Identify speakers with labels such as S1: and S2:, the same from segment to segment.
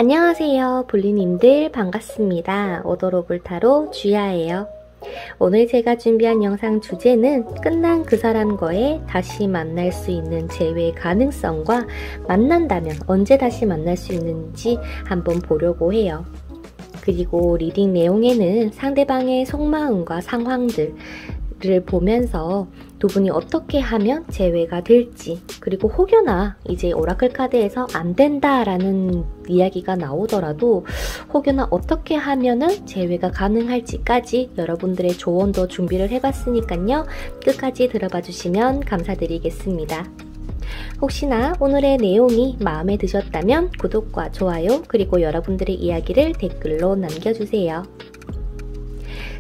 S1: 안녕하세요 볼리님들 반갑습니다. 오더로블 타로 주야예요. 오늘 제가 준비한 영상 주제는 끝난 그 사람과의 다시 만날 수 있는 재회 가능성과 만난다면 언제 다시 만날 수 있는지 한번 보려고 해요. 그리고 리딩 내용에는 상대방의 속마음과 상황들을 보면서 두 분이 어떻게 하면 재회가 될지, 그리고 혹여나 이제 오라클 카드에서 안 된다라는 이야기가 나오더라도 혹여나 어떻게 하면은 재회가 가능할지까지 여러분들의 조언도 준비를 해봤으니까요. 끝까지 들어봐 주시면 감사드리겠습니다. 혹시나 오늘의 내용이 마음에 드셨다면 구독과 좋아요, 그리고 여러분들의 이야기를 댓글로 남겨주세요.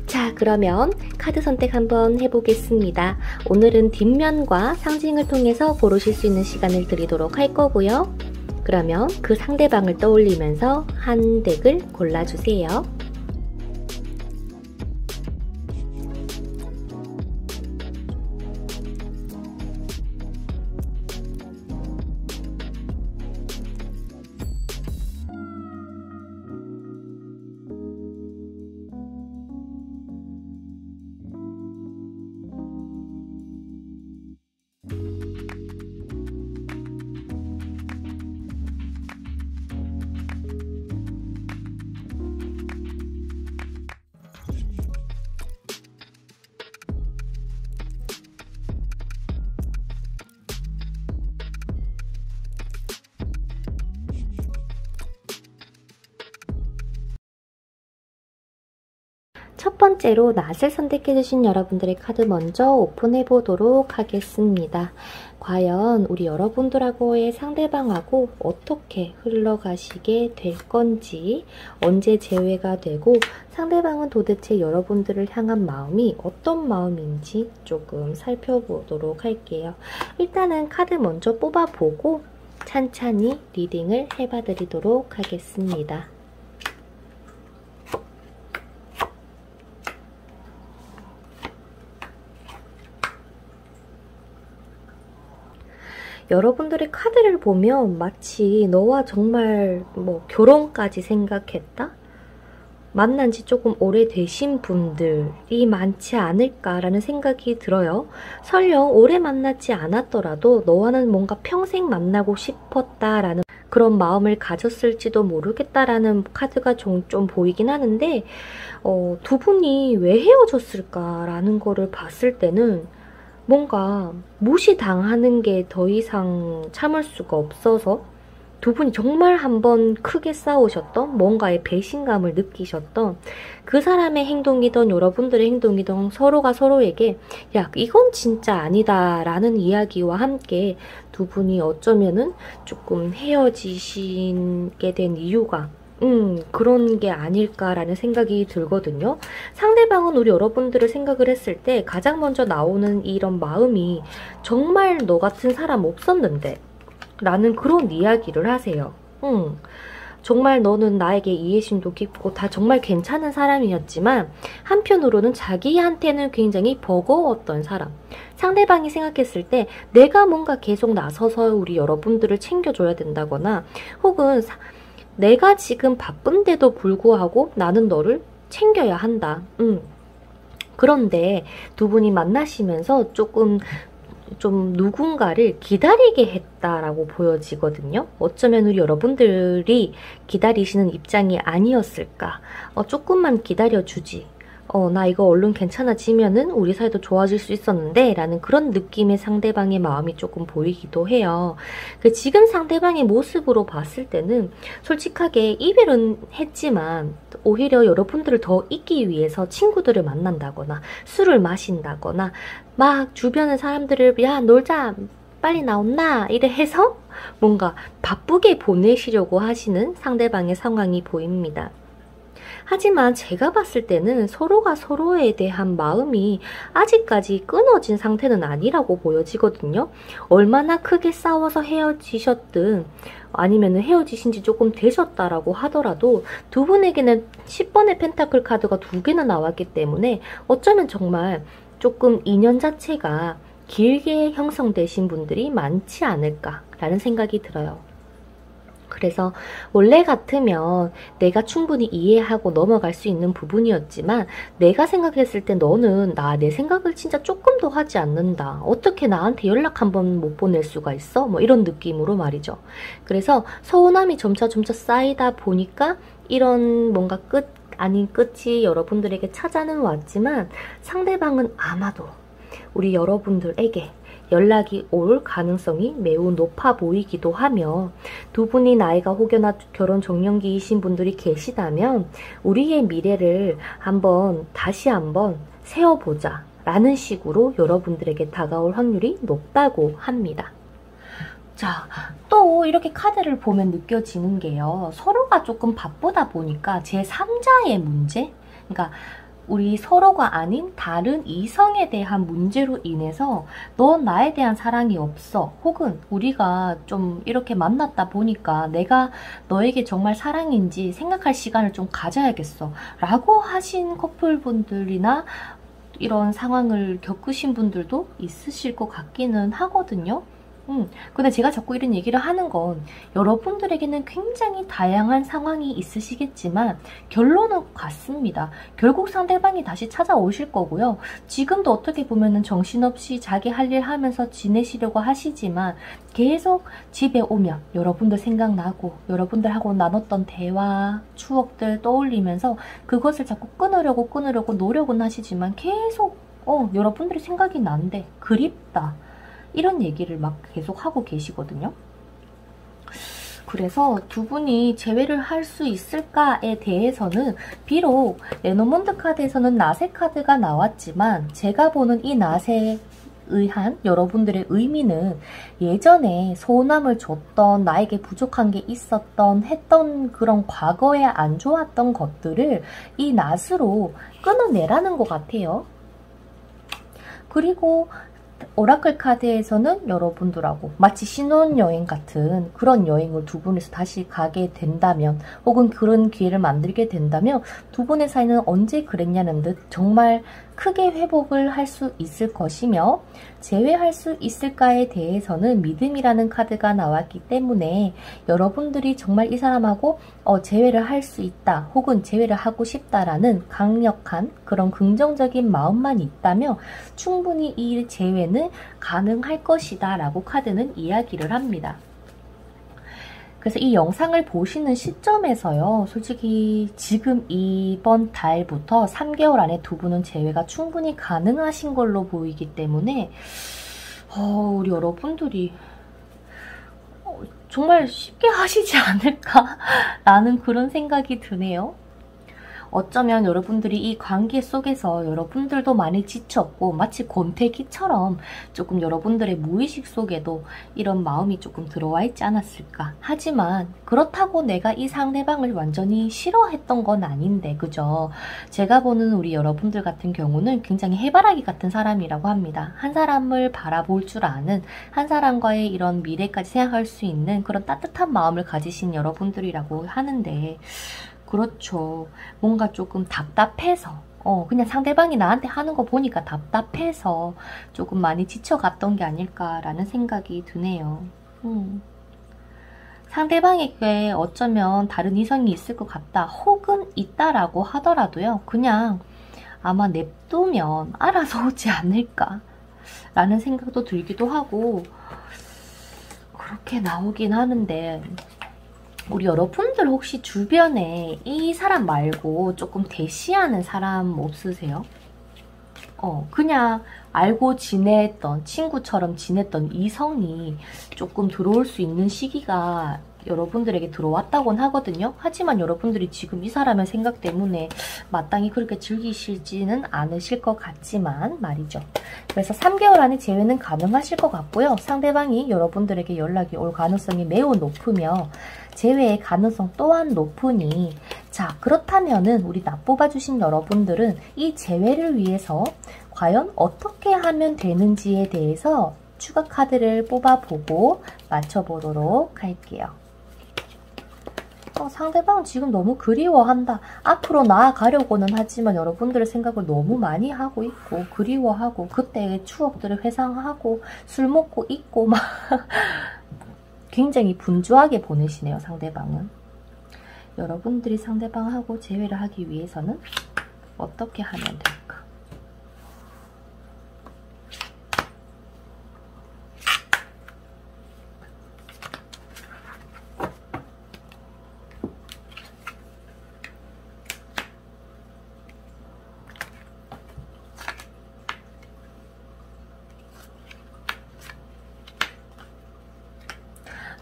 S1: 자, 그러면 카드 선택 한번 해보겠습니다. 오늘은 뒷면과 상징을 통해서 고르실 수 있는 시간을 드리도록 할 거고요. 그러면 그 상대방을 떠올리면서 한 덱을 골라주세요. 첫 번째로 낫을 선택해주신 여러분들의 카드 먼저 오픈해보도록 하겠습니다. 과연 우리 여러분들하고의 상대방하고 어떻게 흘러가시게 될 건지, 언제 재회가 되고 상대방은 도대체 여러분들을 향한 마음이 어떤 마음인지 조금 살펴보도록 할게요. 일단은 카드 먼저 뽑아보고 찬찬히 리딩을 해봐드리도록 하겠습니다. 여러분들의 카드를 보면 마치 너와 정말 결혼까지 생각했다? 만난 지 조금 오래되신 분들이 많지 않을까라는 생각이 들어요. 설령 오래 만나지 않았더라도 너와는 뭔가 평생 만나고 싶었다라는 그런 마음을 가졌을지도 모르겠다라는 카드가 좀 보이긴 하는데 두 분이 왜 헤어졌을까라는 거를 봤을 때는 뭔가 무시당하는 게 더 이상 참을 수가 없어서 두 분이 정말 한번 크게 싸우셨던, 뭔가의 배신감을 느끼셨던 그 사람의 행동이든 여러분들의 행동이든 서로가 서로에게 야, 이건 진짜 아니다 라는 이야기와 함께 두 분이 어쩌면은 조금 헤어지시게 된 이유가 그런 게 아닐까라는 생각이 들거든요. 상대방은 우리 여러분들을 생각을 했을 때 가장 먼저 나오는 이런 마음이 정말 너 같은 사람 없었는데 라는 그런 이야기를 하세요. 정말 너는 나에게 이해심도 깊고 다 정말 괜찮은 사람이었지만 한편으로는 자기한테는 굉장히 버거웠던 사람. 상대방이 생각했을 때 내가 뭔가 계속 나서서 우리 여러분들을 챙겨줘야 된다거나 혹은 내가 지금 바쁜데도 불구하고 나는 너를 챙겨야 한다. 그런데 두 분이 만나시면서 조금 좀 누군가를 기다리게 했다라고 보여지거든요. 어쩌면 우리 여러분들이 기다리시는 입장이 아니었을까. 조금만 기다려주지. 나 이거 얼른 괜찮아지면은 우리 사이도 좋아질 수 있었는데 라는 그런 느낌의 상대방의 마음이 조금 보이기도 해요. 지금 상대방의 모습으로 봤을 때는 솔직하게 이별은 했지만 오히려 여러분들을 더 잊기 위해서 친구들을 만난다거나 술을 마신다거나 막 주변의 사람들을 야 놀자 빨리 나온나 이래 해서 뭔가 바쁘게 보내시려고 하시는 상대방의 상황이 보입니다. 하지만 제가 봤을 때는 서로가 서로에 대한 마음이 아직까지 끊어진 상태는 아니라고 보여지거든요. 얼마나 크게 싸워서 헤어지셨든 아니면 헤어지신 지 조금 되셨다라고 하더라도 두 분에게는 10번의 펜타클 카드가 2개나 나왔기 때문에 어쩌면 정말 조금 인연 자체가 길게 형성되신 분들이 많지 않을까라는 생각이 들어요. 그래서 원래 같으면 내가 충분히 이해하고 넘어갈 수 있는 부분이었지만 내가 생각했을 때 너는 내 생각을 진짜 조금도 하지 않는다. 어떻게 나한테 연락 한 번 못 보낼 수가 있어? 뭐 이런 느낌으로 말이죠. 그래서 서운함이 점차 쌓이다 보니까 이런 뭔가 끝 아닌 끝이 여러분들에게 찾아는 왔지만 상대방은 아마도 우리 여러분들에게 연락이 올 가능성이 매우 높아 보이기도 하며 두 분이 나이가 혹여나 결혼 적령기이신 분들이 계시다면 우리의 미래를 다시 한번 세워보자 라는 식으로 여러분들에게 다가올 확률이 높다고 합니다. 자, 또 이렇게 카드를 보면 느껴지는 게요. 서로가 조금 바쁘다 보니까 제3자의 문제? 그러니까 우리 서로가 아닌 다른 이성에 대한 문제로 인해서 넌 나에 대한 사랑이 없어. 혹은 우리가 좀 이렇게 만났다 보니까 내가 너에게 정말 사랑인지 생각할 시간을 좀 가져야겠어. 라고 하신 커플분들이나 이런 상황을 겪으신 분들도 있으실 것 같기는 하거든요. 근데 제가 자꾸 이런 얘기를 하는 건 여러분들에게는 굉장히 다양한 상황이 있으시겠지만 결론은 같습니다. 결국 상대방이 다시 찾아오실 거고요. 지금도 어떻게 보면은 정신없이 자기 할 일 하면서 지내시려고 하시지만 계속 집에 오면 여러분들 생각나고 여러분들하고 나눴던 대화, 추억들 떠올리면서 그것을 자꾸 끊으려고 노력은 하시지만 계속 여러분들이 생각이 난대, 그립다. 이런 얘기를 막 계속 하고 계시거든요. 그래서 두 분이 재회를 할 수 있을까에 대해서는 비록 레노먼드 카드에서는 나세 카드가 나왔지만 제가 보는 이 나세에 의한 여러분들의 의미는 예전에 서운함을 줬던, 나에게 부족한 게 있었던, 했던 그런 과거에 안 좋았던 것들을 이 낫으로 끊어내라는 것 같아요. 그리고 오라클 카드에서는 여러분들하고 마치 신혼여행 같은 그런 여행을 두 분이서 다시 가게 된다면 혹은 그런 기회를 만들게 된다면 두 분의 사이는 언제 그랬냐는 듯 정말 크게 회복을 할 수 있을 것이며 재회할 수 있을까에 대해서는 믿음이라는 카드가 나왔기 때문에 여러분들이 정말 이 사람하고 재회를 할 수 있다 혹은 재회를 하고 싶다라는 강력한 그런 긍정적인 마음만 있다면 충분히 이 재회는 가능할 것이다 라고 카드는 이야기를 합니다. 그래서 이 영상을 보시는 시점에서요. 솔직히 지금 이번 달부터 3개월 안에 두 분은 재회가 충분히 가능하신 걸로 보이기 때문에 우리 여러분들이 정말 쉽게 하시지 않을까라는 그런 생각이 드네요. 어쩌면 여러분들이 이 관계 속에서 여러분들도 많이 지쳤고 마치 권태기처럼 조금 여러분들의 무의식 속에도 이런 마음이 조금 들어와 있지 않았을까. 하지만 그렇다고 내가 이 상대방을 완전히 싫어했던 건 아닌데, 그죠? 제가 보는 우리 여러분들 같은 경우는 굉장히 해바라기 같은 사람이라고 합니다. 한 사람을 바라볼 줄 아는, 한 사람과의 이런 미래까지 생각할 수 있는 그런 따뜻한 마음을 가지신 여러분들이라고 하는데, 그렇죠. 뭔가 조금 답답해서 그냥 상대방이 나한테 하는 거 보니까 답답해서 조금 많이 지쳐갔던 게 아닐까라는 생각이 드네요. 상대방에게 어쩌면 다른 이성이 있을 것 같다 혹은 있다라고 하더라도요. 그냥 아마 냅두면 알아서 오지 않을까 라는 생각도 들기도 하고 그렇게 나오긴 하는데 우리 여러분들 혹시 주변에 이 사람 말고 조금 대시하는 사람 없으세요? 그냥 알고 지냈던 친구처럼 지냈던 이성이 조금 들어올 수 있는 시기가 여러분들에게 들어왔다곤 하거든요. 하지만 여러분들이 지금 이 사람의 생각 때문에 마땅히 그렇게 즐기시지는 않으실 것 같지만 말이죠. 그래서 3개월 안에 재회는 가능하실 것 같고요. 상대방이 여러분들에게 연락이 올 가능성이 매우 높으며 재회의 가능성 또한 높으니 자, 그렇다면은 우리 나 뽑아주신 여러분들은 이 재회를 위해서 과연 어떻게 하면 되는지에 대해서 추가 카드를 뽑아보고 맞춰보도록 할게요. 상대방은 지금 너무 그리워한다. 앞으로 나아가려고는 하지만 여러분들의 생각을 너무 많이 하고 있고 그리워하고 그때의 추억들을 회상하고 술 먹고 있고 막 굉장히 분주하게 보내시네요, 상대방은. 여러분들이 상대방하고 재회를 하기 위해서는 어떻게 하면 될까?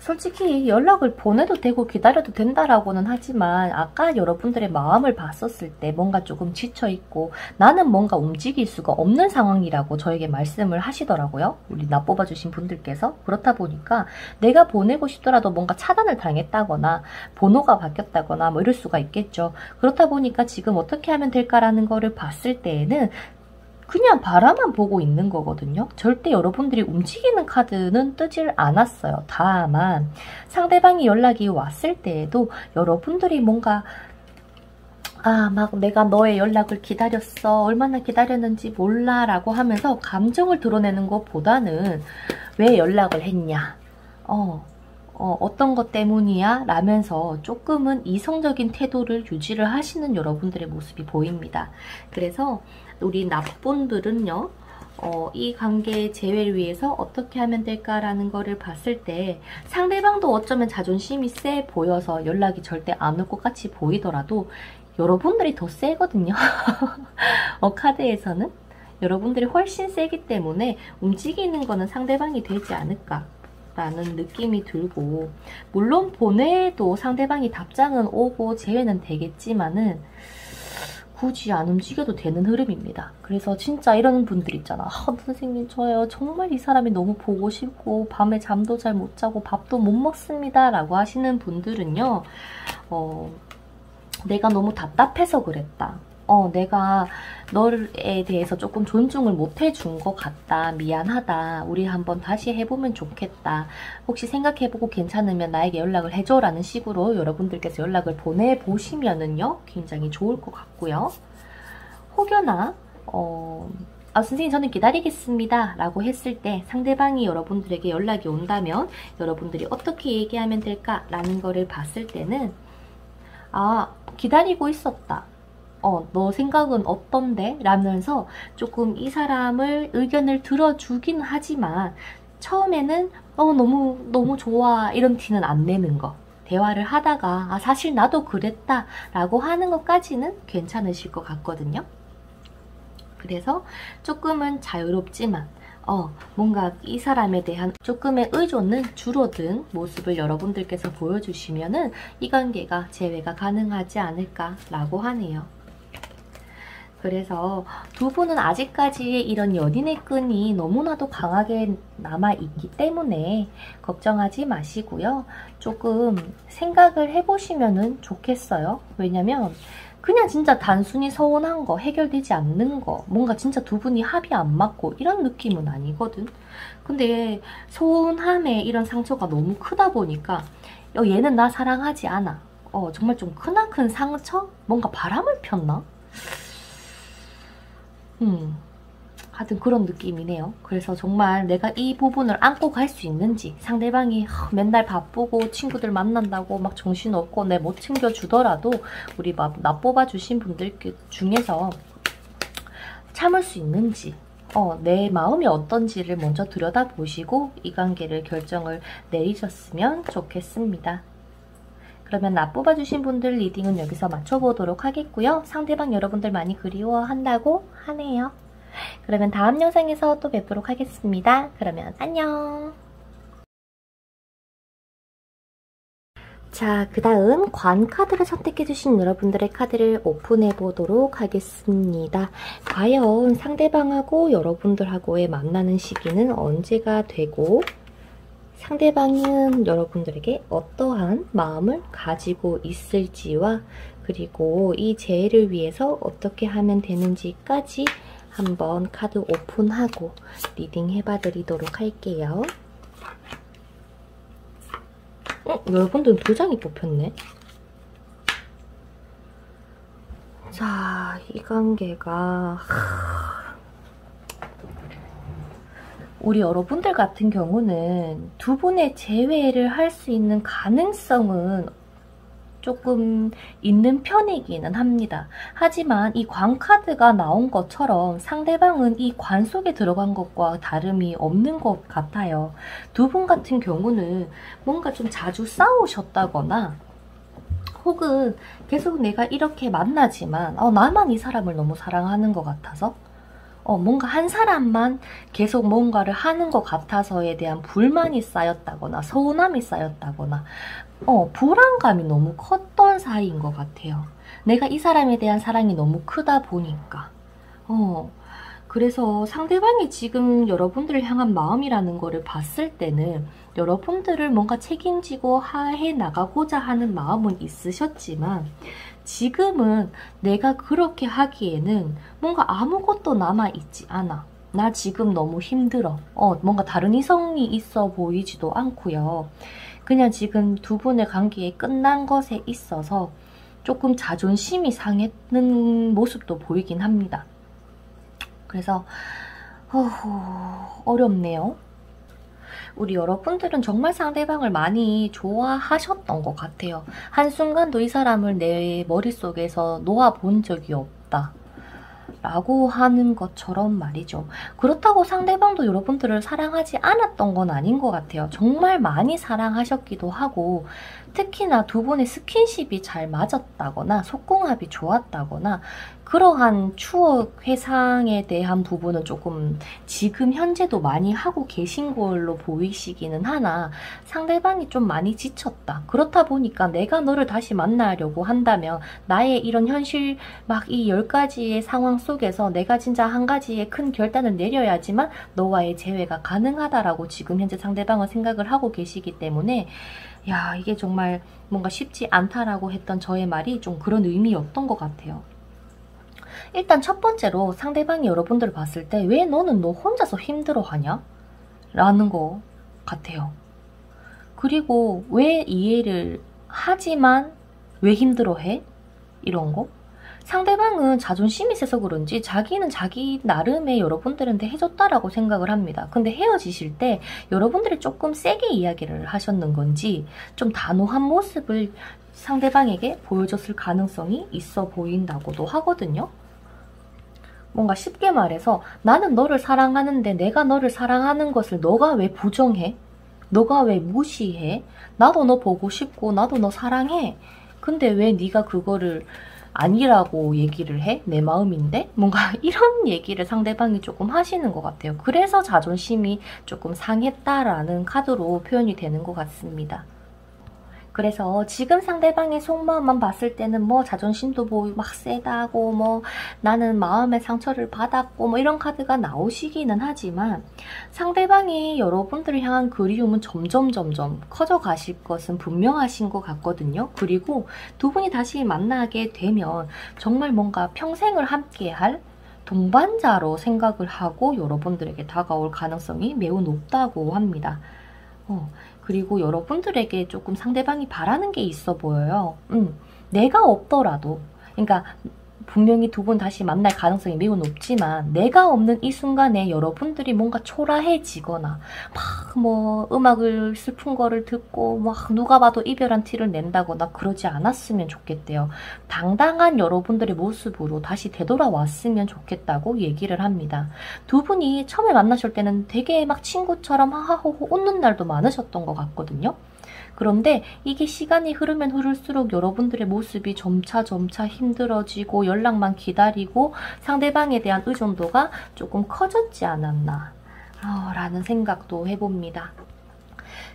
S1: 솔직히 연락을 보내도 되고 기다려도 된다라고는 하지만 아까 여러분들의 마음을 봤었을 때 뭔가 조금 지쳐있고 나는 뭔가 움직일 수가 없는 상황이라고 저에게 말씀을 하시더라고요. 우리 나 뽑아주신 분들께서. 그렇다 보니까 내가 보내고 싶더라도 뭔가 차단을 당했다거나 번호가 바뀌었다거나 뭐 이럴 수가 있겠죠. 그렇다 보니까 지금 어떻게 하면 될까라는 거를 봤을 때에는 그냥 바라만 보고 있는 거거든요. 절대 여러분들이 움직이는 카드는 뜨질 않았어요. 다만 상대방이 연락이 왔을 때에도 여러분들이 뭔가 막 내가 너의 연락을 기다렸어. 얼마나 기다렸는지 몰라 라고 하면서 감정을 드러내는 것보다는 왜 연락을 했냐. 어떤 것 때문이야? 라면서 조금은 이성적인 태도를 유지를 하시는 여러분들의 모습이 보입니다. 그래서 우리 납분들은요, 이 관계의 재회를 위해서 어떻게 하면 될까라는 거를 봤을 때 상대방도 어쩌면 자존심이 세 보여서 연락이 절대 안 올 것 같이 보이더라도 여러분들이 더 세거든요. 카드에서는 여러분들이 훨씬 세기 때문에 움직이는 거는 상대방이 되지 않을까 라는 느낌이 들고, 물론 보내도 상대방이 답장은 오고 재회는 되겠지만은 굳이 안 움직여도 되는 흐름입니다. 그래서 진짜 이런 분들 있잖아. 선생님 저요 정말 이 사람이 너무 보고 싶고 밤에 잠도 잘 못 자고 밥도 못 먹습니다 라고 하시는 분들은요, 내가 너무 답답해서 그랬다. 내가 너에 대해서 조금 존중을 못 해준 것 같다. 미안하다. 우리 한번 다시 해보면 좋겠다. 혹시 생각해보고 괜찮으면 나에게 연락을 해줘 라는 식으로 여러분들께서 연락을 보내보시면은요, 굉장히 좋을 것 같고요. 혹여나 선생님 저는 기다리겠습니다 라고 했을 때 상대방이 여러분들에게 연락이 온다면 여러분들이 어떻게 얘기하면 될까 라는 거를 봤을 때는 기다리고 있었다. 너 생각은 어떤데? 라면서 조금 이 사람을 의견을 들어주긴 하지만 처음에는 너무 좋아 이런 티는 안 내는 거. 대화를 하다가 사실 나도 그랬다 라고 하는 것까지는 괜찮으실 것 같거든요. 그래서 조금은 자유롭지만 뭔가 이 사람에 대한 조금의 의존은 줄어든 모습을 여러분들께서 보여주시면은 이 관계가 재회가 가능하지 않을까라고 하네요. 그래서 두 분은 아직까지 이런 연인의 끈이 너무나도 강하게 남아있기 때문에 걱정하지 마시고요. 조금 생각을 해보시면 좋겠어요. 왜냐면 그냥 진짜 단순히 서운한 거, 해결되지 않는 거, 뭔가 진짜 두 분이 합이 안 맞고 이런 느낌은 아니거든. 근데 서운함에 이런 상처가 너무 크다 보니까 얘는 나 사랑하지 않아. 정말 좀 크나큰 상처? 뭔가 바람을 폈나? 하여튼 그런 느낌이네요. 그래서 정말 내가 이 부분을 안고 갈 수 있는지, 상대방이 맨날 바쁘고 친구들 만난다고 막 정신없고 내 못 챙겨주더라도 우리 나 뽑아주신 분들 중에서 참을 수 있는지, 내 마음이 어떤지를 먼저 들여다보시고 이 관계를 결정을 내리셨으면 좋겠습니다. 그러면 나 뽑아주신 분들 리딩은 여기서 마쳐보도록 하겠고요. 상대방 여러분들 많이 그리워한다고 하네요. 그러면 다음 영상에서 또 뵙도록 하겠습니다. 그러면 안녕. 자, 그 다음 관 카드를 선택해주신 여러분들의 카드를 오픈해보도록 하겠습니다. 과연 상대방하고 여러분들하고의 만나는 시기는 언제가 되고 상대방은 여러분들에게 어떠한 마음을 가지고 있을지와 그리고 이 재해를 위해서 어떻게 하면 되는지까지 한번 카드 오픈하고 리딩 해봐드리도록 할게요. 여러분들은 두 장이 뽑혔네. 자, 이 관계가 우리 여러분들 같은 경우는 두 분의 재회를 할 수 있는 가능성은 조금 있는 편이기는 합니다. 하지만 이 관카드가 나온 것처럼 상대방은 이 관 속에 들어간 것과 다름이 없는 것 같아요. 두 분 같은 경우는 뭔가 좀 자주 싸우셨다거나 혹은 계속 내가 이렇게 만나지만 나만 이 사람을 너무 사랑하는 것 같아서 뭔가 한 사람만 계속 뭔가를 하는 것 같아서에 대한 불만이 쌓였다거나 서운함이 쌓였다거나 불안감이 너무 컸던 사이인 것 같아요. 내가 이 사람에 대한 사랑이 너무 크다 보니까 그래서 상대방이 지금 여러분들을 향한 마음이라는 거를 봤을 때는 여러분들을 뭔가 책임지고 해 나가고자 하는 마음은 있으셨지만 지금은 내가 그렇게 하기에는 뭔가 아무것도 남아있지 않아. 나 지금 너무 힘들어. 뭔가 다른 이성이 있어 보이지도 않고요. 그냥 지금 두 분의 관계에 끝난 것에 있어서 조금 자존심이 상했는 모습도 보이긴 합니다. 그래서 어렵네요. 우리 여러분들은 정말 상대방을 많이 좋아하셨던 것 같아요. 한순간도 이 사람을 내 머릿속에서 놓아본 적이 없다 라고 하는 것처럼 말이죠. 그렇다고 상대방도 여러분들을 사랑하지 않았던 건 아닌 것 같아요. 정말 많이 사랑하셨기도 하고 특히나 두 분의 스킨십이 잘 맞았다거나 속궁합이 좋았다거나 그러한 추억 회상에 대한 부분은 조금 지금 현재도 많이 하고 계신 걸로 보이시기는 하나 상대방이 좀 많이 지쳤다. 그렇다 보니까 내가 너를 다시 만나려고 한다면 나의 이런 현실 막 이 10가지의 상황 속에서 내가 진짜 한 가지의 큰 결단을 내려야지만 너와의 재회가 가능하다라고 지금 현재 상대방은 생각을 하고 계시기 때문에 야 이게 정말 뭔가 쉽지 않다라고 했던 저의 말이 좀 그런 의미였던 것 같아요. 일단 첫 번째로 상대방이 여러분들을 봤을 때 왜 너는 너 혼자서 힘들어하냐? 라는 것 같아요. 그리고 왜 이해를 하지만 왜 힘들어해? 이런 거? 상대방은 자존심이 세서 그런지 자기는 자기 나름의 여러분들한테 해줬다라고 생각을 합니다. 근데 헤어지실 때 여러분들이 조금 세게 이야기를 하셨는 건지 좀 단호한 모습을 상대방에게 보여줬을 가능성이 있어 보인다고도 하거든요. 뭔가 쉽게 말해서 나는 너를 사랑하는데 내가 너를 사랑하는 것을 너가 왜 부정해? 너가 왜 무시해? 나도 너 보고 싶고 나도 너 사랑해. 근데 왜 네가 그거를 아니라고 얘기를 해? 내 마음인데? 뭔가 이런 얘기를 상대방이 조금 하시는 것 같아요. 그래서 자존심이 조금 상했다라는 카드로 표현이 되는 것 같습니다. 그래서 지금 상대방의 속마음만 봤을 때는 뭐 자존심도 뭐 막 세다고 뭐 나는 마음의 상처를 받았고 뭐 이런 카드가 나오시기는 하지만 상대방이 여러분들을 향한 그리움은 점점 커져 가실 것은 분명하신 것 같거든요. 그리고 두 분이 다시 만나게 되면 정말 뭔가 평생을 함께할 동반자로 생각을 하고 여러분들에게 다가올 가능성이 매우 높다고 합니다. 그리고 여러분들에게 조금 상대방이 바라는 게 있어 보여요. 내가 없더라도 그러니까 분명히 두 분 다시 만날 가능성이 매우 높지만 내가 없는 이 순간에 여러분들이 뭔가 초라해지거나 막 뭐 음악을 슬픈 거를 듣고 막 누가 봐도 이별한 티를 낸다거나 그러지 않았으면 좋겠대요. 당당한 여러분들의 모습으로 다시 되돌아왔으면 좋겠다고 얘기를 합니다. 두 분이 처음에 만나실 때는 되게 막 친구처럼 하하호호 웃는 날도 많으셨던 것 같거든요. 그런데 이게 시간이 흐르면 흐를수록 여러분들의 모습이 점차 힘들어지고 연락만 기다리고 상대방에 대한 의존도가 조금 커졌지 않았나 라는 생각도 해봅니다.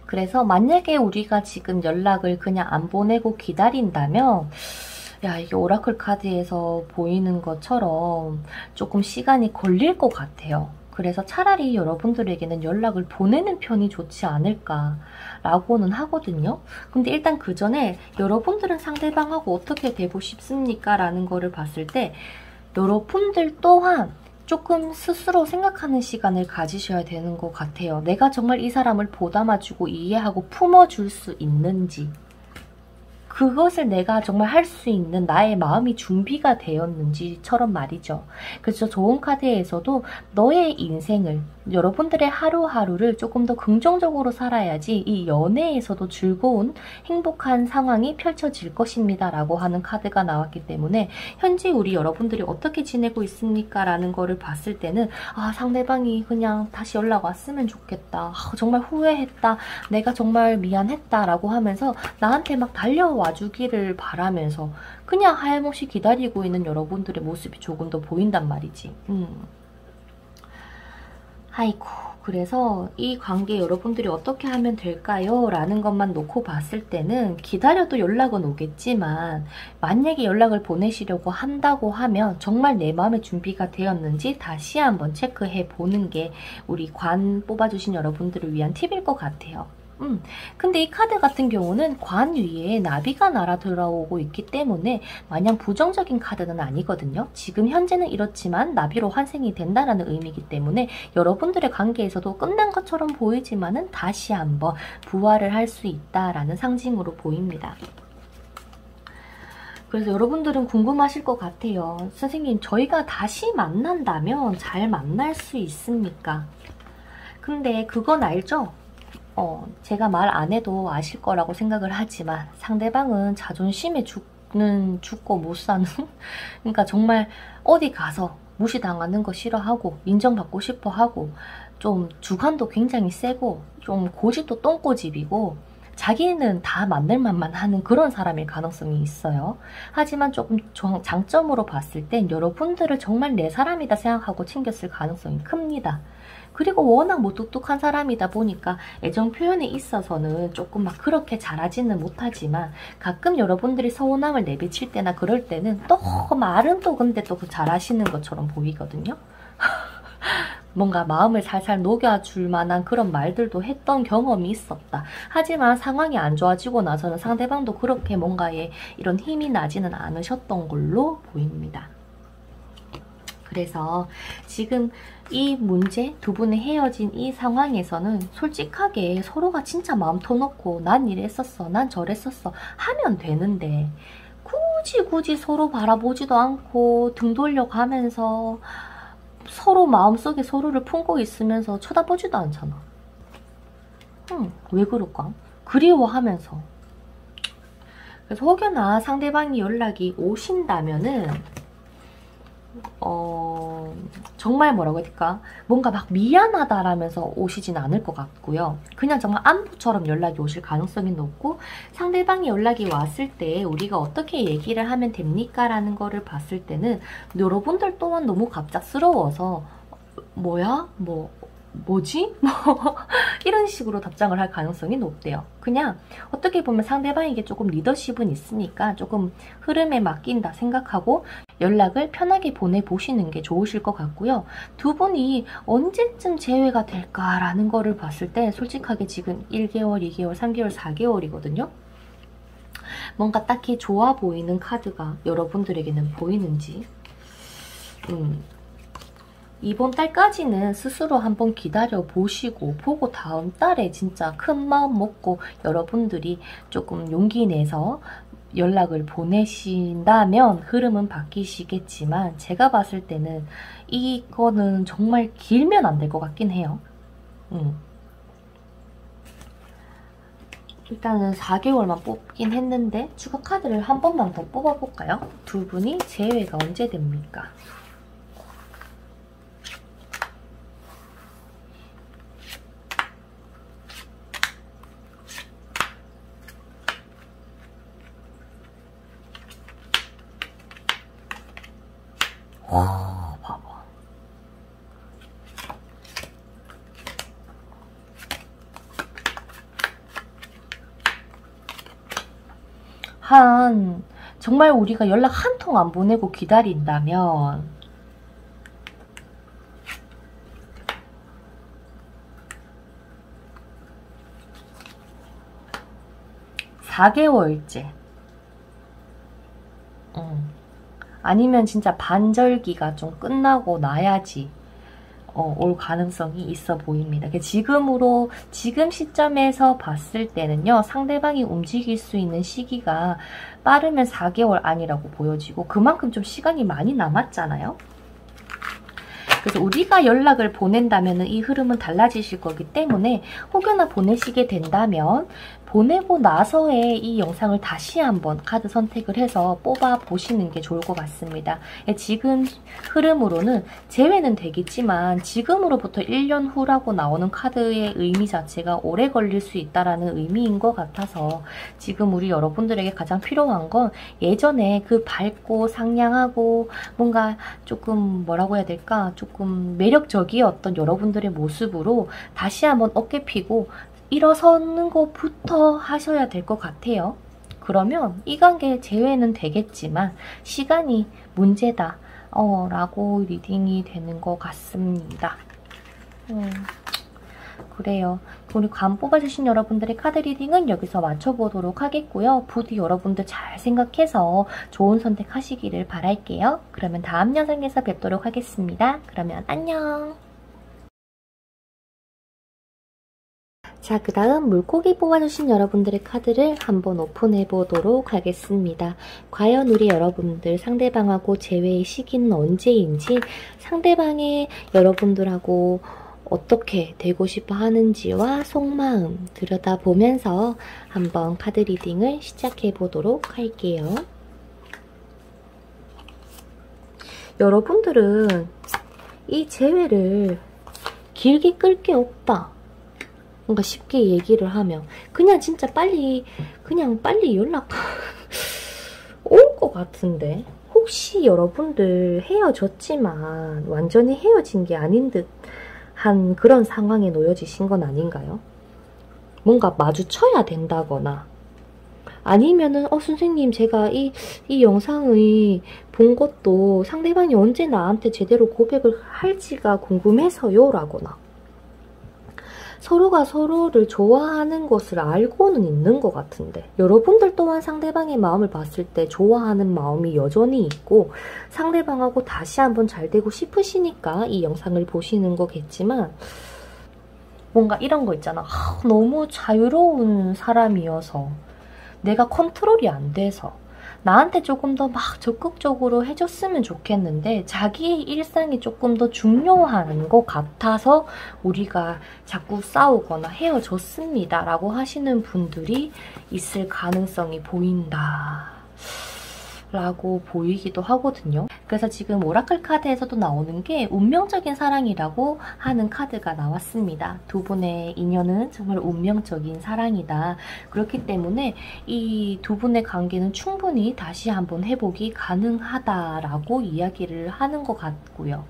S1: 그래서 만약에 우리가 지금 연락을 그냥 안 보내고 기다린다면 야 이게 오라클 카드에서 보이는 것처럼 조금 시간이 걸릴 것 같아요. 그래서 차라리 여러분들에게는 연락을 보내는 편이 좋지 않을까라고는 하거든요. 근데 일단 그 전에 여러분들은 상대방하고 어떻게 되고 싶습니까? 라는 거를 봤을 때 여러분들 또한 조금 스스로 생각하는 시간을 가지셔야 되는 것 같아요. 내가 정말 이 사람을 보담아주고 이해하고 품어줄 수 있는지 그것을 내가 정말 할 수 있는 나의 마음이 준비가 되었는지처럼 말이죠. 그래서 좋은 카드에서도 너의 인생을 여러분들의 하루하루를 조금 더 긍정적으로 살아야지 이 연애에서도 즐거운 행복한 상황이 펼쳐질 것입니다 라고 하는 카드가 나왔기 때문에 현재 우리 여러분들이 어떻게 지내고 있습니까? 라는 거를 봤을 때는 아, 상대방이 그냥 다시 연락 왔으면 좋겠다. 아, 정말 후회했다. 내가 정말 미안했다 라고 하면서 나한테 막 달려와 주기를 바라면서 그냥 하염없이 기다리고 있는 여러분들의 모습이 조금 더 보인단 말이지. 아이고, 그래서 이 관계 여러분들이 어떻게 하면 될까요? 라는 것만 놓고 봤을 때는 기다려도 연락은 오겠지만 만약에 연락을 보내시려고 한다고 하면 정말 내 마음의 준비가 되었는지 다시 한번 체크해 보는 게 우리 관 뽑아주신 여러분들을 위한 팁일 것 같아요. 근데 이 카드 같은 경우는 관 위에 나비가 날아 들어오고 있기 때문에 마냥 부정적인 카드는 아니거든요. 지금 현재는 이렇지만 나비로 환생이 된다는 의미이기 때문에 여러분들의 관계에서도 끝난 것처럼 보이지만은 다시 한번 부활을 할 수 있다라는 상징으로 보입니다. 그래서 여러분들은 궁금하실 것 같아요. 선생님, 저희가 다시 만난다면 잘 만날 수 있습니까? 근데 그건 알죠? 제가 말 안 해도 아실 거라고 생각을 하지만 상대방은 자존심에 죽고 못 사는 그러니까 정말 어디 가서 무시당하는 거 싫어하고 인정받고 싶어 하고 좀 주관도 굉장히 세고 좀 고집도 똥꼬집이고 자기는 다 만들 만만 하는 그런 사람일 가능성이 있어요. 하지만 조금 장점으로 봤을 땐 여러분들을 정말 내 사람이다 생각하고 챙겼을 가능성이 큽니다. 그리고 워낙 무뚝뚝한 사람이다 보니까 애정 표현에 있어서는 조금 막 그렇게 잘하지는 못하지만 가끔 여러분들이 서운함을 내비칠 때나 그럴 때는 또 말은 또 근데 또 잘하시는 것처럼 보이거든요. 뭔가 마음을 살살 녹여줄 만한 그런 말들도 했던 경험이 있었다. 하지만 상황이 안 좋아지고 나서는 상대방도 그렇게 뭔가에 이런 힘이 나지는 않으셨던 걸로 보입니다. 그래서 지금 이 문제, 두 분이 헤어진 이 상황에서는 솔직하게 서로가 진짜 마음 터놓고 난 이랬었어, 난 저랬었어 하면 되는데 굳이 서로 바라보지도 않고 등 돌려가면서 서로 마음속에 서로를 품고 있으면서 쳐다보지도 않잖아. 왜 그럴까? 그리워하면서. 그래서 혹여나 상대방이 연락이 오신다면은 정말 뭐라고 해야 될까? 뭔가 막 미안하다라면서 오시진 않을 것 같고요. 그냥 정말 안부처럼 연락이 오실 가능성이 높고 상대방이 연락이 왔을 때 우리가 어떻게 얘기를 하면 됩니까? 라는 거를 봤을 때는 여러분들 또한 너무 갑작스러워서 뭐야? 뭐지? 이런 식으로 답장을 할 가능성이 높대요. 그냥 어떻게 보면 상대방에게 조금 리더십은 있으니까 조금 흐름에 맡긴다 생각하고 연락을 편하게 보내보시는 게 좋으실 것 같고요. 두 분이 언제쯤 재회가 될까라는 거를 봤을 때 솔직하게 지금 1개월, 2개월, 3개월, 4개월이거든요. 뭔가 딱히 좋아 보이는 카드가 여러분들에게는 보이는지 이번 달까지는 스스로 한번 기다려 보시고 보고 다음 달에 진짜 큰 마음 먹고 여러분들이 조금 용기 내서 연락을 보내신다면 흐름은 바뀌시겠지만 제가 봤을 때는 이거는 정말 길면 안 될 것 같긴 해요. 일단은 4개월만 뽑긴 했는데 추가 카드를 한 번만 더 뽑아볼까요? 두 분이 재회가 언제 됩니까? 봐봐. 정말 우리가 연락 한 통 안 보내고 기다린다면 4개월째 아니면 진짜 반절기가 좀 끝나고 나야지 올 가능성이 있어 보입니다. 지금 시점에서 봤을 때는요, 상대방이 움직일 수 있는 시기가 빠르면 4개월 안이라고 보여지고 그만큼 좀 시간이 많이 남았잖아요. 그래서 우리가 연락을 보낸다면 이 흐름은 달라지실 거기 때문에 혹여나 보내시게 된다면 보내고 나서의 이 영상을 다시 한번 카드 선택을 해서 뽑아 보시는 게 좋을 것 같습니다. 지금 흐름으로는 재회는 되겠지만 지금으로부터 1년 후라고 나오는 카드의 의미 자체가 오래 걸릴 수 있다라는 의미인 것 같아서 지금 우리 여러분들에게 가장 필요한 건 예전에 그 밝고 상냥하고 뭔가 조금 뭐라고 해야 될까? 조금 매력적이었던 여러분들의 모습으로 다시 한번 어깨 피고 일어서는 것부터 하셔야 될 것 같아요. 그러면 이 관계 재회는 되겠지만 시간이 문제다 라고 리딩이 되는 것 같습니다. 그래요. 우리 관 뽑아주신 여러분들의 카드 리딩은 여기서 맞춰보도록 하겠고요. 부디 여러분들 잘 생각해서 좋은 선택하시기를 바랄게요. 그러면 다음 영상에서 뵙도록 하겠습니다. 그러면 안녕! 자, 그 다음 물고기 뽑아주신 여러분들의 카드를 한번 오픈해보도록 하겠습니다. 과연 우리 여러분들 상대방하고 재회의 시기는 언제인지, 상대방의 여러분들하고 어떻게 되고 싶어 하는지와 속마음 들여다보면서 한번 카드 리딩을 시작해보도록 할게요. 여러분들은 이 재회를 길게 끌 게 없다. 뭔가 쉽게 얘기를 하면 그냥 진짜 빨리 연락 올 것 같은데, 혹시 여러분들 헤어졌지만 완전히 헤어진 게 아닌 듯한 그런 상황에 놓여지신 건 아닌가요? 뭔가 마주쳐야 된다거나 아니면은 선생님 제가 이 영상을 본 것도 상대방이 언제 나한테 제대로 고백을 할지가 궁금해서요 라거나 서로가 서로를 좋아하는 것을 알고는 있는 것 같은데, 여러분들 또한 상대방의 마음을 봤을 때 좋아하는 마음이 여전히 있고 상대방하고 다시 한번 잘 되고 싶으시니까 이 영상을 보시는 거겠지만, 뭔가 이런 거 있잖아. 너무 자유로운 사람이어서 내가 컨트롤이 안 돼서 나한테 조금 더 막 적극적으로 해줬으면 좋겠는데 자기의 일상이 조금 더 중요한 것 같아서 우리가 자꾸 싸우거나 헤어졌습니다 라고 하시는 분들이 있을 가능성이 보인다 라고 보이기도 하거든요. 그래서 지금 오라클 카드에서도 나오는 게 운명적인 사랑이라고 하는 카드가 나왔습니다. 두 분의 인연은 정말 운명적인 사랑이다. 그렇기 때문에 이 두 분의 관계는 충분히 다시 한번 회복이 가능하다라고 이야기를 하는 것 같고요.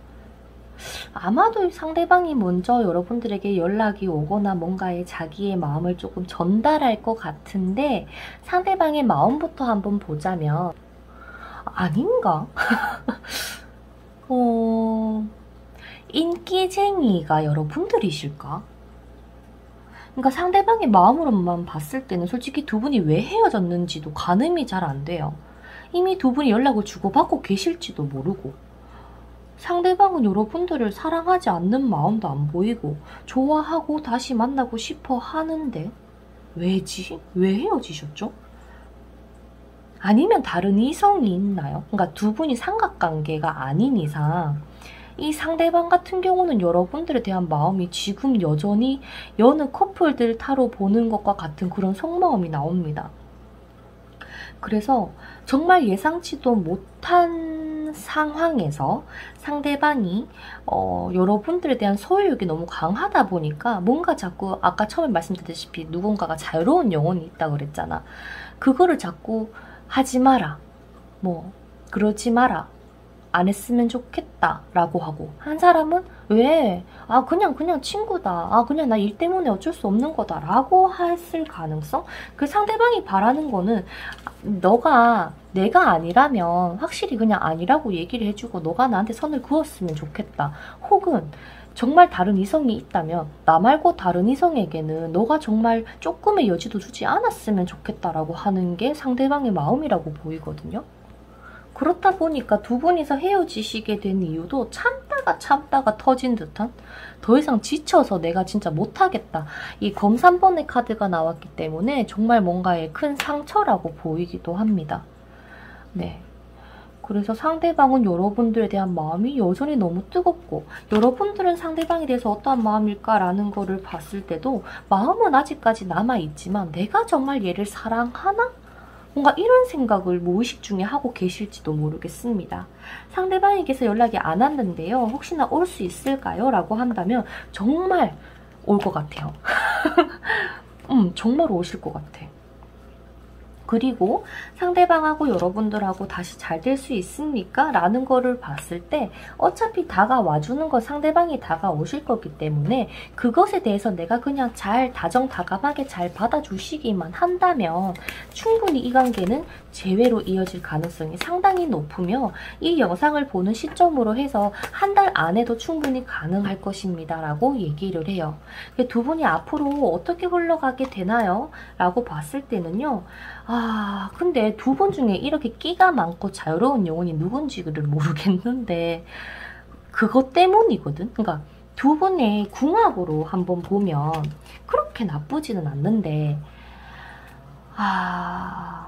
S1: 아마도 상대방이 먼저 여러분들에게 연락이 오거나 뭔가에 자기의 마음을 조금 전달할 것 같은데, 상대방의 마음부터 한번 보자면 아닌가? 인기쟁이가 여러분들이실까? 그러니까 상대방의 마음으로만 봤을 때는 솔직히 두 분이 왜 헤어졌는지도 가늠이 잘 안 돼요. 이미 두 분이 연락을 주고받고 계실지도 모르고, 상대방은 여러분들을 사랑하지 않는 마음도 안 보이고 좋아하고 다시 만나고 싶어 하는데 왜지? 왜 헤어지셨죠? 아니면 다른 이성이 있나요? 그러니까 두 분이 삼각관계가 아닌 이상 이 상대방 같은 경우는 여러분들에 대한 마음이 지금 여전히 여느 커플들 타로 보는 것과 같은 그런 속마음이 나옵니다. 그래서 정말 예상치도 못한 상황에서 상대방이 여러분들에 대한 소유욕이 너무 강하다 보니까 뭔가 자꾸 아까 처음에 말씀드렸다시피 누군가가 자유로운 영혼이 있다고 그랬잖아. 그거를 자꾸 하지 마라, 뭐 그러지 마라, 안 했으면 좋겠다 라고 하고, 한 사람은 왜? 그냥 친구다, 그냥 나 일 때문에 어쩔 수 없는 거다 라고 했을 가능성? 그 상대방이 바라는 거는 내가 아니라면 확실히 그냥 아니라고 얘기를 해주고 너가 나한테 선을 그었으면 좋겠다, 혹은 정말 다른 이성이 있다면 나 말고 다른 이성에게는 너가 정말 조금의 여지도 주지 않았으면 좋겠다라고 하는 게 상대방의 마음이라고 보이거든요. 그렇다 보니까 두 분이서 헤어지시게 된 이유도 참다가 터진 듯한, 더 이상 지쳐서 내가 진짜 못하겠다, 이 검 3번의 카드가 나왔기 때문에 정말 뭔가의 큰 상처라고 보이기도 합니다. 네. 그래서 상대방은 여러분들에 대한 마음이 여전히 너무 뜨겁고 여러분들은 상대방에 대해서 어떠한 마음일까라는 거를 봤을 때도 마음은 아직까지 남아있지만 내가 정말 얘를 사랑하나? 뭔가 이런 생각을 무의식 중에 하고 계실지도 모르겠습니다. 상대방에게서 연락이 안 왔는데요. 혹시나 올 수 있을까요? 라고 한다면 정말 올 것 같아요. 정말 오실 것 같아. 그리고 상대방하고 여러분들하고 다시 잘 될 수 있습니까? 라는 거를 봤을 때 어차피 다가와주는 건 상대방이 다가오실 거기 때문에 그것에 대해서 내가 그냥 잘 다정다감하게 잘 받아주시기만 한다면 충분히 이 관계는 재회로 이어질 가능성이 상당히 높으며 이 영상을 보는 시점으로 해서 한 달 안에도 충분히 가능할 것입니다. 라고 얘기를 해요. 두 분이 앞으로 어떻게 흘러가게 되나요? 라고 봤을 때는요. 근데 두 분 중에 이렇게 끼가 많고 자유로운 영혼이 누군지를 모르겠는데 그것 때문이거든. 그러니까 두 분의 궁합으로 한번 보면 그렇게 나쁘지는 않는데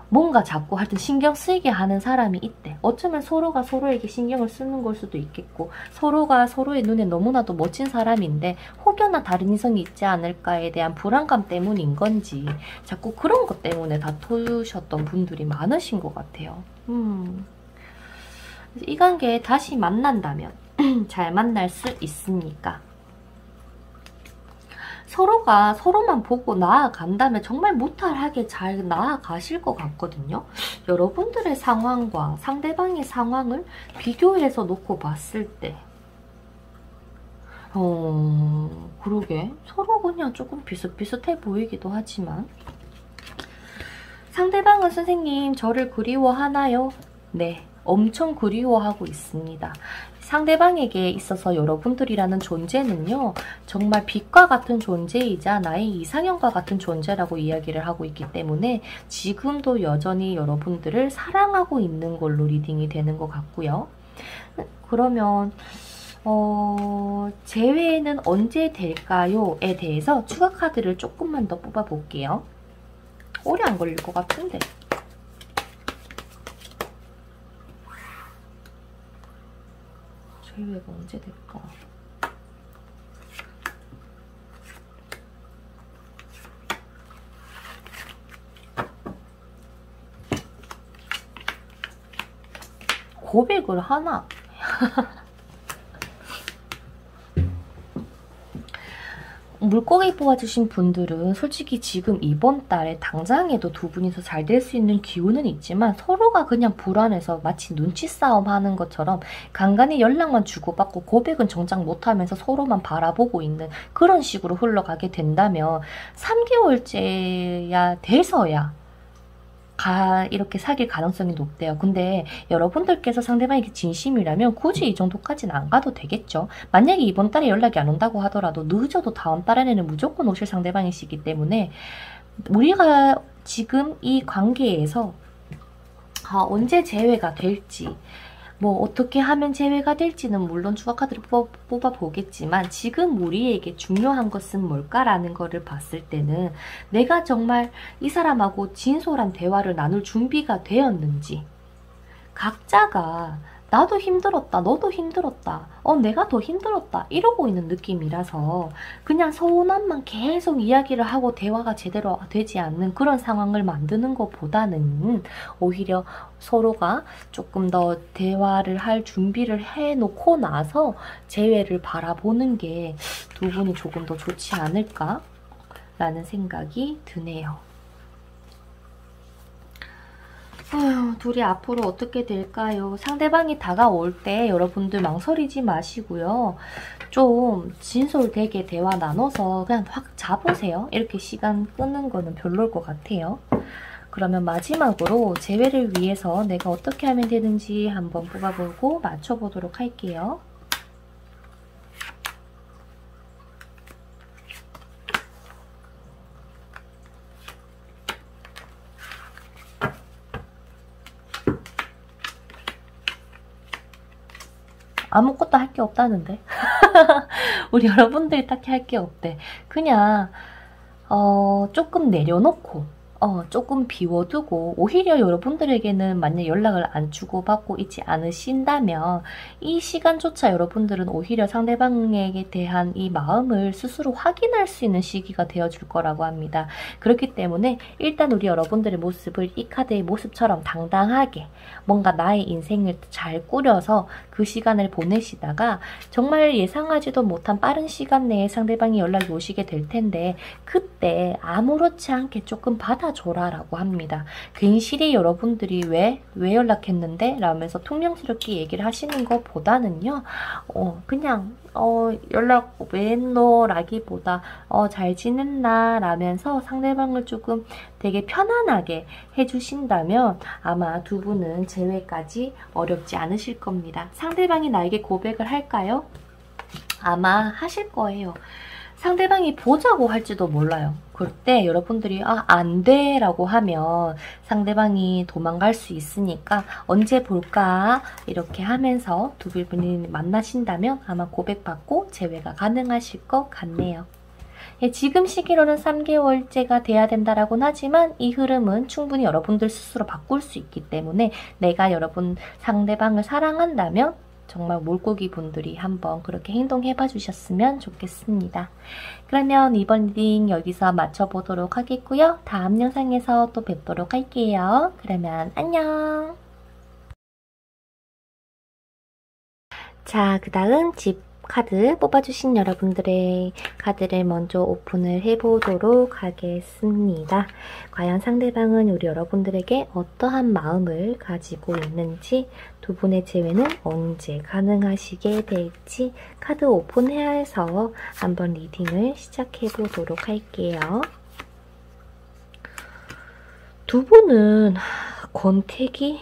S1: 뭔가 자꾸 하여튼 신경 쓰이게 하는 사람이 있대. 어쩌면 서로가 서로에게 신경을 쓰는 걸 수도 있겠고 서로가 서로의 눈에 너무나도 멋진 사람인데 혹여나 다른 이성이 있지 않을까에 대한 불안감 때문인 건지 자꾸 그런 것 때문에 다투셨던 분들이 많으신 것 같아요. 이 관계에 다시 만난다면 잘 만날 수 있습니까? 서로가 서로만 보고 나아간다면 정말 무탈하게 잘 나아가실 것 같거든요. 여러분들의 상황과 상대방의 상황을 비교해서 놓고 봤을 때 그러게 서로 그냥 조금 비슷비슷해 보이기도 하지만 상대방은 선생님 저를 그리워하나요? 네, 엄청 그리워하고 있습니다. 상대방에게 있어서 여러분들이라는 존재는요. 정말 빛과 같은 존재이자 나의 이상형과 같은 존재라고 이야기를 하고 있기 때문에 지금도 여전히 여러분들을 사랑하고 있는 걸로 리딩이 되는 것 같고요. 그러면 재회는 언제 될까요? 에 대해서 추가 카드를 조금만 더 뽑아볼게요. 오래 안 걸릴 것 같은데. 재회가 언제 될까? 고백을 하나? 물고기 뽑아주신 분들은 솔직히 지금 이번 달에 당장에도 두 분이서 잘 될 수 있는 기운은 있지만 서로가 그냥 불안해서 마치 눈치 싸움 하는 것처럼 간간히 연락만 주고받고 고백은 정작 못하면서 서로만 바라보고 있는 그런 식으로 흘러가게 된다면 3개월째야 돼서야 이렇게 사귈 가능성이 높대요. 근데 여러분들께서 상대방에게 진심이라면 굳이 이 정도까지는 안 가도 되겠죠. 만약에 이번 달에 연락이 안 온다고 하더라도 늦어도 다음 달에는 무조건 오실 상대방이시기 때문에 우리가 지금 이 관계에서 언제 재회가 될지 뭐 어떻게 하면 재회가 될지는 물론 추가 카드를 뽑아보겠지만 지금 우리에게 중요한 것은 뭘까라는 거를 봤을 때는 내가 정말 이 사람하고 진솔한 대화를 나눌 준비가 되었는지 각자가 나도 힘들었다, 너도 힘들었다, 내가 더 힘들었다 이러고 있는 느낌이라서 그냥 서운함만 계속 이야기를 하고 대화가 제대로 되지 않는 그런 상황을 만드는 것보다는 오히려 서로가 조금 더 대화를 할 준비를 해놓고 나서 재회를 바라보는 게 두 분이 조금 더 좋지 않을까 라는 생각이 드네요. 둘이 앞으로 어떻게 될까요? 상대방이 다가올 때 여러분들 망설이지 마시고요. 좀 진솔되게 대화 나눠서 그냥 확 잡으세요. 이렇게 시간 끄는 거는 별로일 것 같아요. 그러면 마지막으로 재회를 위해서 내가 어떻게 하면 되는지 한번 뽑아보고 맞춰보도록 할게요. 아무것도 할 게 없다는데. 우리 여러분들이 딱히 할 게 없대. 그냥 조금 내려놓고 조금 비워두고 오히려 여러분들에게는 만약 연락을 안 주고받고 있지 않으신다면 이 시간조차 여러분들은 오히려 상대방에게 대한 이 마음을 스스로 확인할 수 있는 시기가 되어줄 거라고 합니다. 그렇기 때문에 일단 우리 여러분들의 모습을 이 카드의 모습처럼 당당하게 뭔가 나의 인생을 잘 꾸려서 그 시간을 보내시다가 정말 예상하지도 못한 빠른 시간 내에 상대방이 연락이 오시게 될 텐데 그때 아무렇지 않게 조금 받아줘라 라고 합니다. 괜시리 여러분들이 왜 연락했는데? 라면서 퉁명스럽게 얘기를 하시는 것보다는요. 그냥 연락 왜 했노? 라기보다 잘 지냈나? 라면서 상대방을 조금 되게 편안하게 해주신다면 아마 두 분은 재회까지 어렵지 않으실 겁니다. 상대방이 나에게 고백을 할까요? 아마 하실 거예요. 상대방이 보자고 할지도 몰라요. 그때 여러분들이 안 돼 라고 하면 상대방이 도망갈 수 있으니까 언제 볼까 이렇게 하면서 두 분이 만나신다면 아마 고백받고 재회가 가능하실 것 같네요. 지금 시기로는 3개월째가 돼야 된다라고는 하지만 이 흐름은 충분히 여러분들 스스로 바꿀 수 있기 때문에 내가 여러분 상대방을 사랑한다면 정말 물고기 분들이 한번 그렇게 행동해봐 주셨으면 좋겠습니다. 그러면 이번 리딩 여기서 마쳐보도록 하겠고요. 다음 영상에서 또 뵙도록 할게요. 그러면 안녕! 자, 그 다음 집 카드 뽑아주신 여러분들의 카드를 먼저 오픈을 해보도록 하겠습니다. 과연 상대방은 우리 여러분들에게 어떠한 마음을 가지고 있는지, 두 분의 재회는 언제 가능하시게 될지 카드 오픈해야 해서 한번 리딩을 시작해보도록 할게요. 두 분은 권태기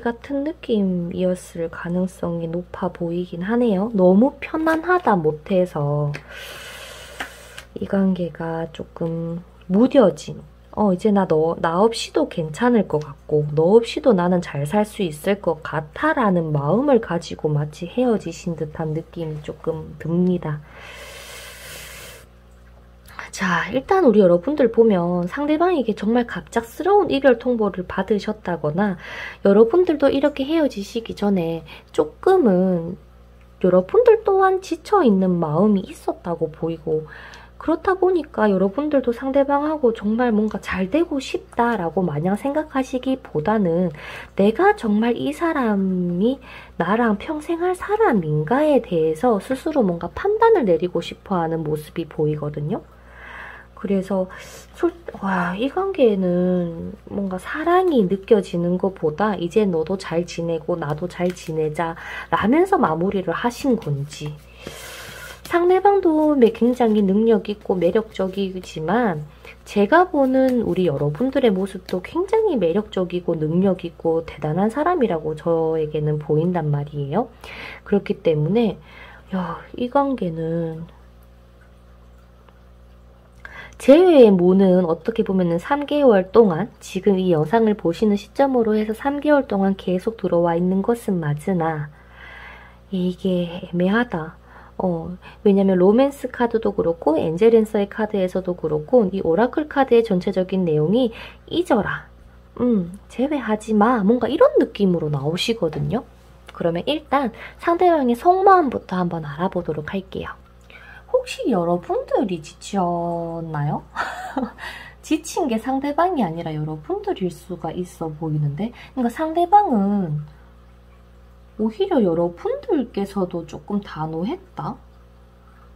S1: 같은 느낌이었을 가능성이 높아 보이긴 하네요. 너무 편안하다 못해서 이 관계가 조금 무뎌진 이제 나 없이도 괜찮을 것 같고 너 없이도 나는 잘 살 수 있을 것 같아 라는 마음을 가지고 마치 헤어지신 듯한 느낌이 조금 듭니다. 자, 일단 우리 여러분들 보면 상대방에게 정말 갑작스러운 이별 통보를 받으셨다거나 여러분들도 이렇게 헤어지시기 전에 조금은 여러분들 또한 지쳐있는 마음이 있었다고 보이고 그렇다 보니까 여러분들도 상대방하고 정말 뭔가 잘 되고 싶다라고 마냥 생각하시기보다는 내가 정말 이 사람이 나랑 평생 할 사람인가에 대해서 스스로 뭔가 판단을 내리고 싶어하는 모습이 보이거든요. 그래서 이 관계에는 뭔가 사랑이 느껴지는 것보다 이제 너도 잘 지내고 나도 잘 지내자 라면서 마무리를 하신 건지 상대방도 굉장히 능력 있고 매력적이지만 제가 보는 우리 여러분들의 모습도 굉장히 매력적이고 능력 있고 대단한 사람이라고 저에게는 보인단 말이에요. 그렇기 때문에 이 관계는 재회의 모는 어떻게 보면 3개월 동안 지금 이 영상을 보시는 시점으로 해서 3개월 동안 계속 들어와 있는 것은 맞으나 이게 애매하다. 왜냐면 로맨스 카드도 그렇고 엔젤앤서의 카드에서도 그렇고 이 오라클 카드의 전체적인 내용이 잊어라. 재회하지 마. 뭔가 이런 느낌으로 나오시거든요. 그러면 일단 상대방의 속마음부터 한번 알아보도록 할게요. 혹시 여러분들이 지쳤나요? 지친 게 상대방이 아니라 여러분들일 수가 있어 보이는데 그러니까 상대방은 오히려 여러분들께서도 조금 단호했다?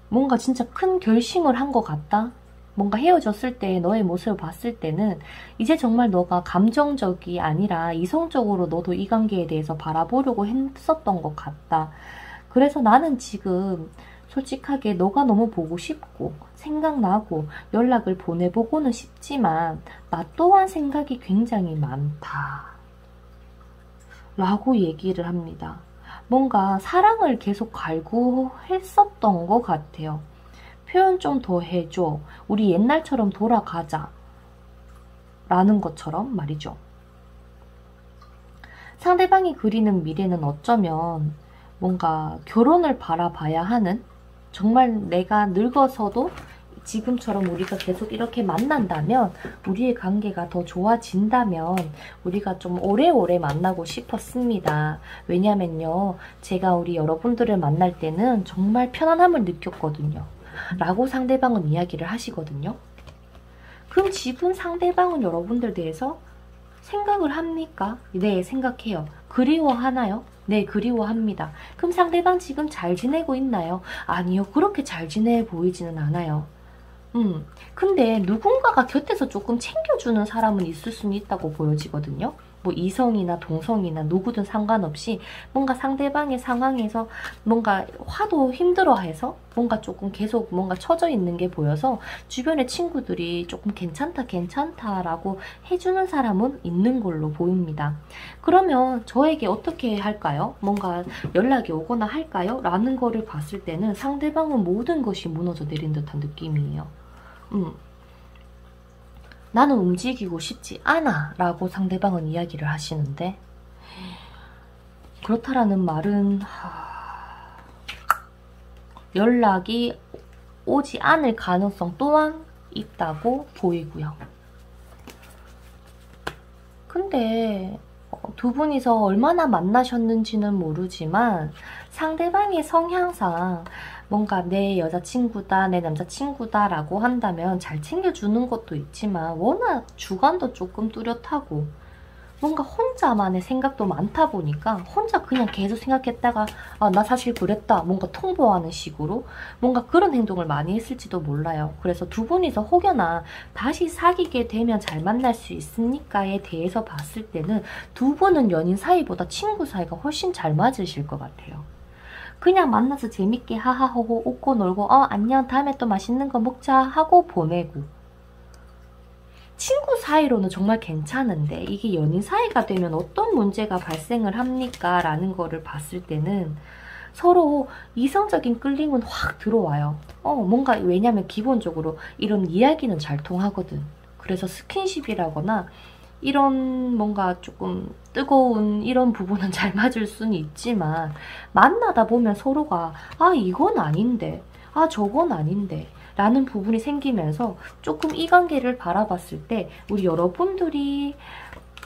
S1: 뭔가 진짜 큰 결심을 한 것 같다? 뭔가 헤어졌을 때 너의 모습을 봤을 때는 이제 정말 너가 감정적이 아니라 이성적으로 너도 이 관계에 대해서 바라보려고 했었던 것 같다. 그래서 나는 지금 솔직하게 너가 너무 보고 싶고 생각나고 연락을 보내보고는 싶지만 나 또한 생각이 굉장히 많다 라고 얘기를 합니다. 뭔가 사랑을 계속 갈구했었던 것 같아요. 표현 좀 더 해줘. 우리 옛날처럼 돌아가자 라는 것처럼 말이죠. 상대방이 그리는 미래는 어쩌면 뭔가 결혼을 바라봐야 하는 정말 내가 늙어서도 지금처럼 우리가 계속 이렇게 만난다면, 우리의 관계가 더 좋아진다면 우리가 좀 오래오래 만나고 싶었습니다. 왜냐면요, 제가 우리 여러분들을 만날 때는 정말 편안함을 느꼈거든요. 라고 상대방은 이야기를 하시거든요. 그럼 지금 상대방은 여러분들 대해서 생각을 합니까? 네, 생각해요. 그리워하나요? 네, 그리워합니다. 그럼 상대방 지금 잘 지내고 있나요? 아니요, 그렇게 잘 지내 보이지는 않아요. 근데 누군가가 곁에서 조금 챙겨주는 사람은 있을 수는 있다고 보여지거든요. 뭐 이성이나 동성이나 누구든 상관없이 뭔가 상대방의 상황에서 뭔가 화도 힘들어해서 뭔가 조금 계속 뭔가 처져 있는 게 보여서 주변의 친구들이 조금 괜찮다 괜찮다라고 해주는 사람은 있는 걸로 보입니다. 그러면 저에게 어떻게 할까요? 뭔가 연락이 오거나 할까요? 라는 거를 봤을 때는 상대방은 모든 것이 무너져 내린 듯한 느낌이에요. 나는 움직이고 싶지 않아 라고 상대방은 이야기를 하시는데, 그렇다라는 말은 연락이 오지 않을 가능성 또한 있다고 보이고요. 근데 두 분이서 얼마나 만나셨는지는 모르지만 상대방의 성향상 뭔가 내 여자친구다, 내 남자친구다 라고 한다면 잘 챙겨주는 것도 있지만 워낙 주관도 조금 뚜렷하고 뭔가 혼자만의 생각도 많다 보니까 혼자 그냥 계속 생각했다가 아, 나 사실 그랬다 뭔가 통보하는 식으로 뭔가 그런 행동을 많이 했을지도 몰라요. 그래서 두 분이서 혹여나 다시 사귀게 되면 잘 만날 수 있습니까에 대해서 봤을 때는 두 분은 연인 사이보다 친구 사이가 훨씬 잘 맞으실 것 같아요. 그냥 만나서 재밌게 하하호호 웃고 놀고 안녕 다음에 또 맛있는 거 먹자 하고 보내고, 친구 사이로는 정말 괜찮은데 이게 연인 사이가 되면 어떤 문제가 발생을 합니까? 라는 거를 봤을 때는 서로 이성적인 끌림은 확 들어와요. 뭔가 왜냐면 기본적으로 이런 이야기는 잘 통하거든. 그래서 스킨십이라거나 이런 뭔가 조금 뜨거운 이런 부분은 잘 맞을 수는 있지만 만나다 보면 서로가 아 이건 아닌데 아 저건 아닌데 라는 부분이 생기면서 조금 이 관계를 바라봤을 때 우리 여러분들이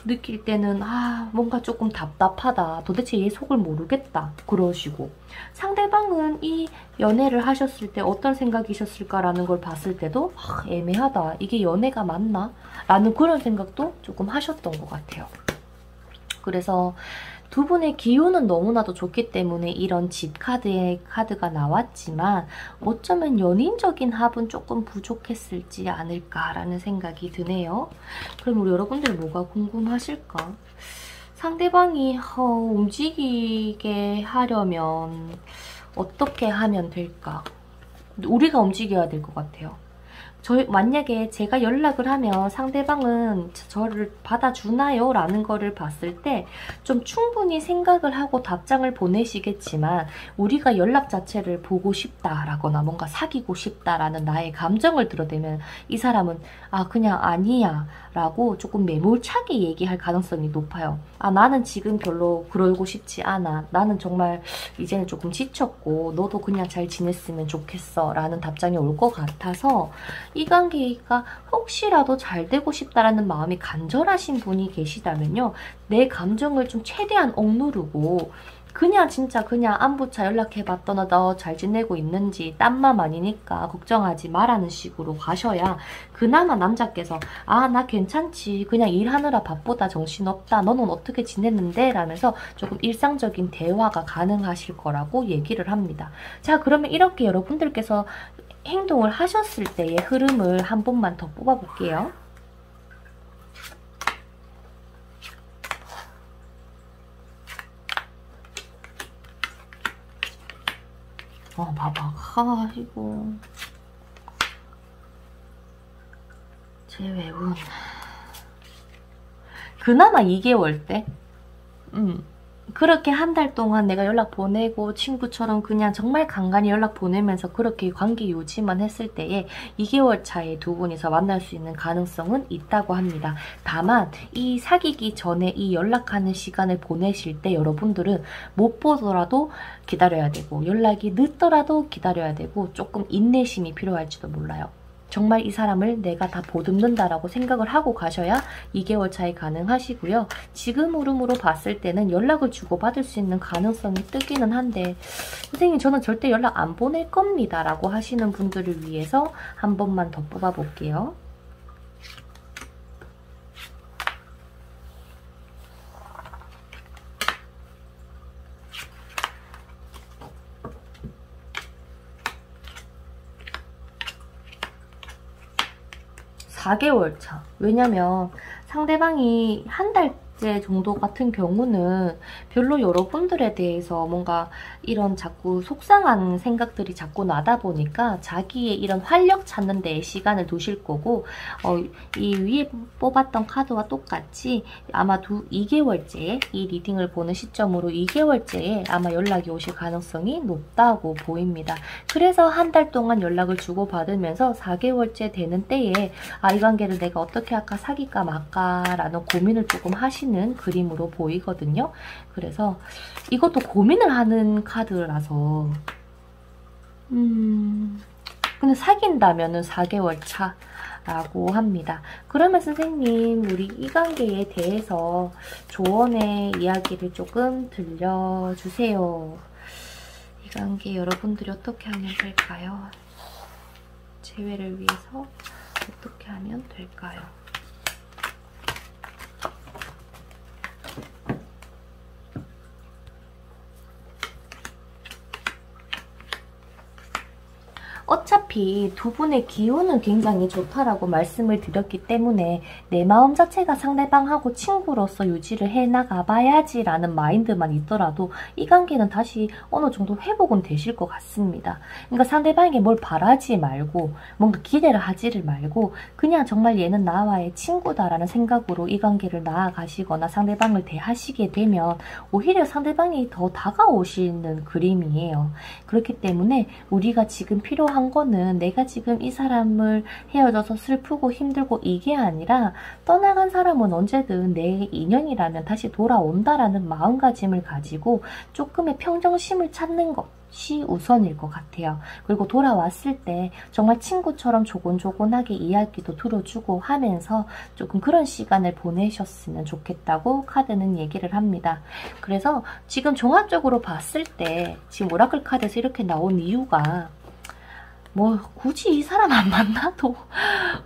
S1: 느낄 때는 아 뭔가 조금 답답하다, 도대체 얘 속을 모르겠다 그러시고, 상대방은 이 연애를 하셨을 때 어떤 생각이셨을까라는 걸 봤을 때도 애매하다, 이게 연애가 맞나? 라는 그런 생각도 조금 하셨던 것 같아요. 그래서 두 분의 기운은 너무나도 좋기 때문에 이런 집 카드가 나왔지만 어쩌면 연인적인 합은 조금 부족했을지 않을까라는 생각이 드네요. 그럼 우리 여러분들 뭐가 궁금하실까? 상대방이 움직이게 하려면 어떻게 하면 될까? 우리가 움직여야 될 것 같아요. 만약에 제가 연락을 하면 상대방은 저를 받아주나요? 라는 거를 봤을 때 좀 충분히 생각을 하고 답장을 보내시겠지만 우리가 연락 자체를 보고 싶다라거나 뭔가 사귀고 싶다라는 나의 감정을 드러내면 이 사람은 아 그냥 아니야 라고 조금 매몰차게 얘기할 가능성이 높아요. 아 나는 지금 별로 그러고 싶지 않아. 나는 정말 이제는 조금 지쳤고 너도 그냥 잘 지냈으면 좋겠어 라는 답장이 올 것 같아서 이 관계가 혹시라도 잘 되고 싶다라는 마음이 간절하신 분이 계시다면요. 내 감정을 좀 최대한 억누르고 그냥 진짜 그냥 안부차 연락해봤더니 너 잘 지내고 있는지 딴맘 아니니까 걱정하지 마라는 식으로 가셔야 그나마 남자께서 아 나 괜찮지 그냥 일하느라 바쁘다 정신없다 너는 어떻게 지냈는데? 라면서 조금 일상적인 대화가 가능하실 거라고 얘기를 합니다. 자 그러면 이렇게 여러분들께서 행동을 하셨을 때의 흐름을 한 번만 더 뽑아볼게요. 봐봐. 아이고. 제 외운. 그나마 2개월 때. 그렇게 한 달 동안 내가 연락 보내고 친구처럼 그냥 정말 간간히 연락 보내면서 그렇게 관계 유지만 했을 때에 2개월 차에 두 분이서 만날 수 있는 가능성은 있다고 합니다. 다만 이 사귀기 전에 이 연락하는 시간을 보내실 때 여러분들은 못 보더라도 기다려야 되고 연락이 늦더라도 기다려야 되고 조금 인내심이 필요할지도 몰라요. 정말 이 사람을 내가 다 보듬는다라고 생각을 하고 가셔야 2개월 차에 가능하시고요. 지금 흐름으로 봤을 때는 연락을 주고받을 수 있는 가능성이 뜨기는 한데 선생님 저는 절대 연락 안 보낼 겁니다 라고 하시는 분들을 위해서 한 번만 더 뽑아볼게요. (4개월) 차. 왜냐면 상대방이 한 달째 정도 같은 경우는 별로 여러분들에 대해서 뭔가 이런 자꾸 속상한 생각들이 자꾸 나다 보니까 자기의 이런 활력 찾는 데에 시간을 두실 거고 이 위에 뽑았던 카드와 똑같이 아마 2개월째 이 리딩을 보는 시점으로 2개월째에 아마 연락이 오실 가능성이 높다고 보입니다. 그래서 한 달 동안 연락을 주고받으면서 4개월째 되는 때에 이 관계를 내가 어떻게 할까 사귈까 말까 라는 고민을 조금 하시는 그림으로 보이거든요. 그래서 이것도 고민을 하는 카드라서 근데 사귄다면은 4개월 차라고 합니다. 그러면 선생님 우리 이 관계에 대해서 조언의 이야기를 조금 들려주세요. 이 관계 여러분들이 어떻게 하면 될까요? 재회를 위해서 어떻게 하면 될까요? 어차피 두 분의 기운은 굉장히 좋다라고 말씀을 드렸기 때문에 내 마음 자체가 상대방하고 친구로서 유지를 해나가 봐야지 라는 마인드만 있더라도 이 관계는 다시 어느 정도 회복은 되실 것 같습니다. 그러니까 상대방에게 뭘 바라지 말고 뭔가 기대를 하지를 말고 그냥 정말 얘는 나와의 친구다라는 생각으로 이 관계를 나아가시거나 상대방을 대하시게 되면 오히려 상대방이 더 다가오시는 그림이에요. 그렇기 때문에 우리가 지금 필요한 거는 내가 지금 이 사람을 헤어져서 슬프고 힘들고 이게 아니라 떠나간 사람은 언제든 내 인연이라면 다시 돌아온다라는 마음가짐을 가지고 조금의 평정심을 찾는 것이 우선일 것 같아요. 그리고 돌아왔을 때 정말 친구처럼 조곤조곤하게 이야기도 들어주고 하면서 조금 그런 시간을 보내셨으면 좋겠다고 카드는 얘기를 합니다. 그래서 지금 종합적으로 봤을 때 지금 오라클 카드에서 이렇게 나온 이유가 뭐 굳이 이 사람 안 만나도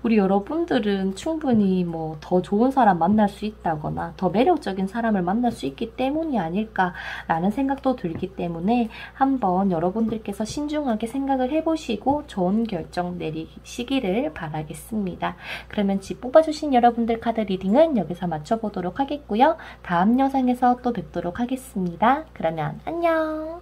S1: 우리 여러분들은 충분히 뭐 더 좋은 사람 만날 수 있다거나 더 매력적인 사람을 만날 수 있기 때문이 아닐까라는 생각도 들기 때문에 한번 여러분들께서 신중하게 생각을 해보시고 좋은 결정 내리시기를 바라겠습니다. 그러면 집 뽑아주신 여러분들 카드 리딩은 여기서 마쳐보도록 하겠고요. 다음 영상에서 또 뵙도록 하겠습니다. 그러면 안녕!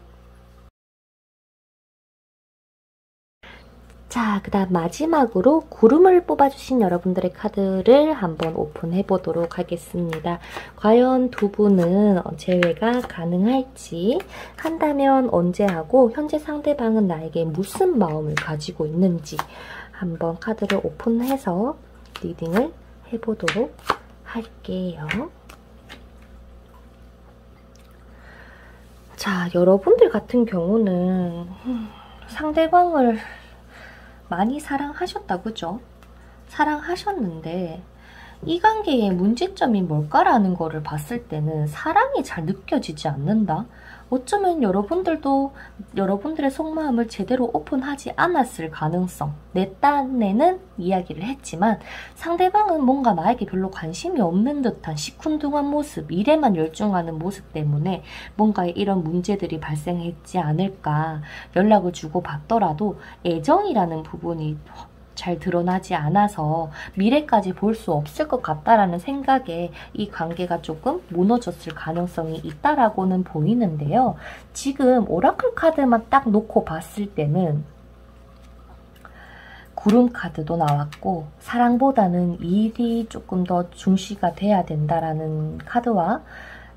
S1: 자, 그 다음 마지막으로 구름을 뽑아주신 여러분들의 카드를 한번 오픈해 보도록 하겠습니다. 과연 두 분은 재회가 가능할지, 한다면 언제 하고 현재 상대방은 나에게 무슨 마음을 가지고 있는지 한번 카드를 오픈해서 리딩을 해보도록 할게요. 자, 여러분들 같은 경우는 상대방을 많이 사랑하셨다, 그죠? 사랑하셨는데 이 관계의 문제점이 뭘까라는 거를 봤을 때는 사랑이 잘 느껴지지 않는다? 어쩌면 여러분들도 여러분들의 속마음을 제대로 오픈하지 않았을 가능성, 내 딴에는 이야기를 했지만 상대방은 뭔가 나에게 별로 관심이 없는 듯한 시큰둥한 모습, 일에만 열중하는 모습 때문에 뭔가 이런 문제들이 발생했지 않을까. 연락을 주고받더라도 애정이라는 부분이 잘 드러나지 않아서 미래까지 볼 수 없을 것 같다라는 생각에 이 관계가 조금 무너졌을 가능성이 있다라고는 보이는데요. 지금 오라클 카드만 딱 놓고 봤을 때는 구름 카드도 나왔고 사랑보다는 일이 조금 더 중시가 돼야 된다라는 카드와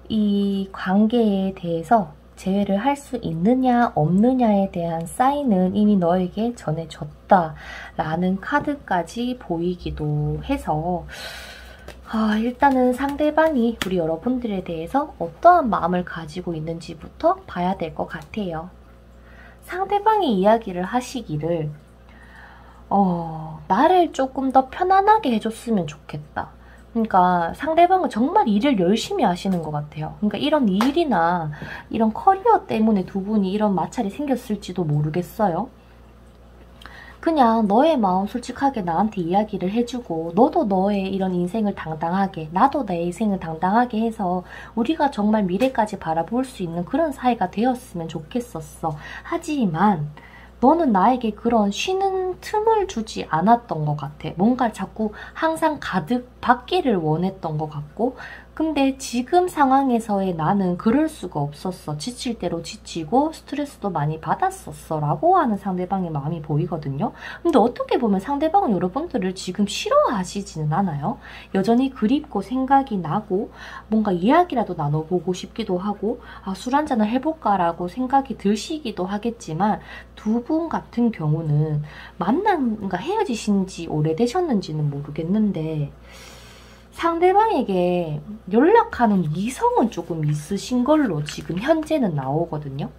S1: 이 관계에 대해서 재회를 할 수 있느냐 없느냐에 대한 사인은 이미 너에게 전해졌다 라는 카드까지 보이기도 해서 일단은 상대방이 우리 여러분들에 대해서 어떠한 마음을 가지고 있는지부터 봐야 될 것 같아요. 상대방이 이야기를 하시기를 나를 조금 더 편안하게 해줬으면 좋겠다. 그러니까 상대방은 정말 일을 열심히 하시는 것 같아요. 그러니까 이런 일이나 이런 커리어 때문에 두 분이 이런 마찰이 생겼을지도 모르겠어요. 그냥 너의 마음 솔직하게 나한테 이야기를 해주고 너도 너의 이런 인생을 당당하게 나도 내 인생을 당당하게 해서 우리가 정말 미래까지 바라볼 수 있는 그런 사이가 되었으면 좋겠었어. 하지만 너는 나에게 그런 쉬는 틈을 주지 않았던 것 같아. 뭔가 자꾸 항상 가득 받기를 원했던 것 같고 근데 지금 상황에서의 나는 그럴 수가 없었어. 지칠 대로 지치고 스트레스도 많이 받았었어 라고 하는 상대방의 마음이 보이거든요. 근데 어떻게 보면 상대방은 여러분들을 지금 싫어하시지는 않아요. 여전히 그립고 생각이 나고 뭔가 이야기라도 나눠보고 싶기도 하고 술 한잔을 해볼까 라고 생각이 드시기도 하겠지만 두 분 같은 경우는 그러니까 헤어지신 지 오래되셨는지는 모르겠는데 상대방에게 연락하는 이성은 조금 있으신 걸로 지금 현재는 나오거든요.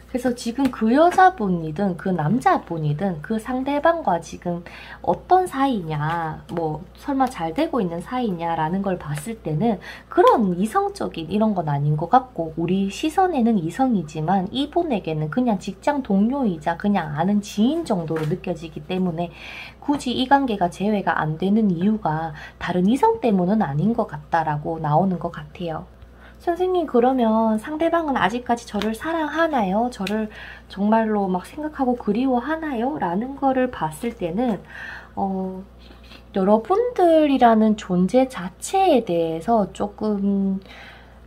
S1: 그래서 지금 그 여자분이든 그 남자분이든 그 상대방과 지금 어떤 사이냐, 뭐 설마 잘 되고 있는 사이냐라는 걸 봤을 때는 그런 이성적인 이런 건 아닌 것 같고 우리 시선에는 이성이지만 이분에게는 그냥 직장 동료이자 그냥 아는 지인 정도로 느껴지기 때문에 굳이 이 관계가 재회가 안 되는 이유가 다른 이성 때문은 아닌 것 같다라고 나오는 것 같아요. 선생님 그러면 상대방은 아직까지 저를 사랑하나요? 저를 정말로 막 생각하고 그리워하나요? 라는 거를 봤을 때는 여러분들이라는 존재 자체에 대해서 조금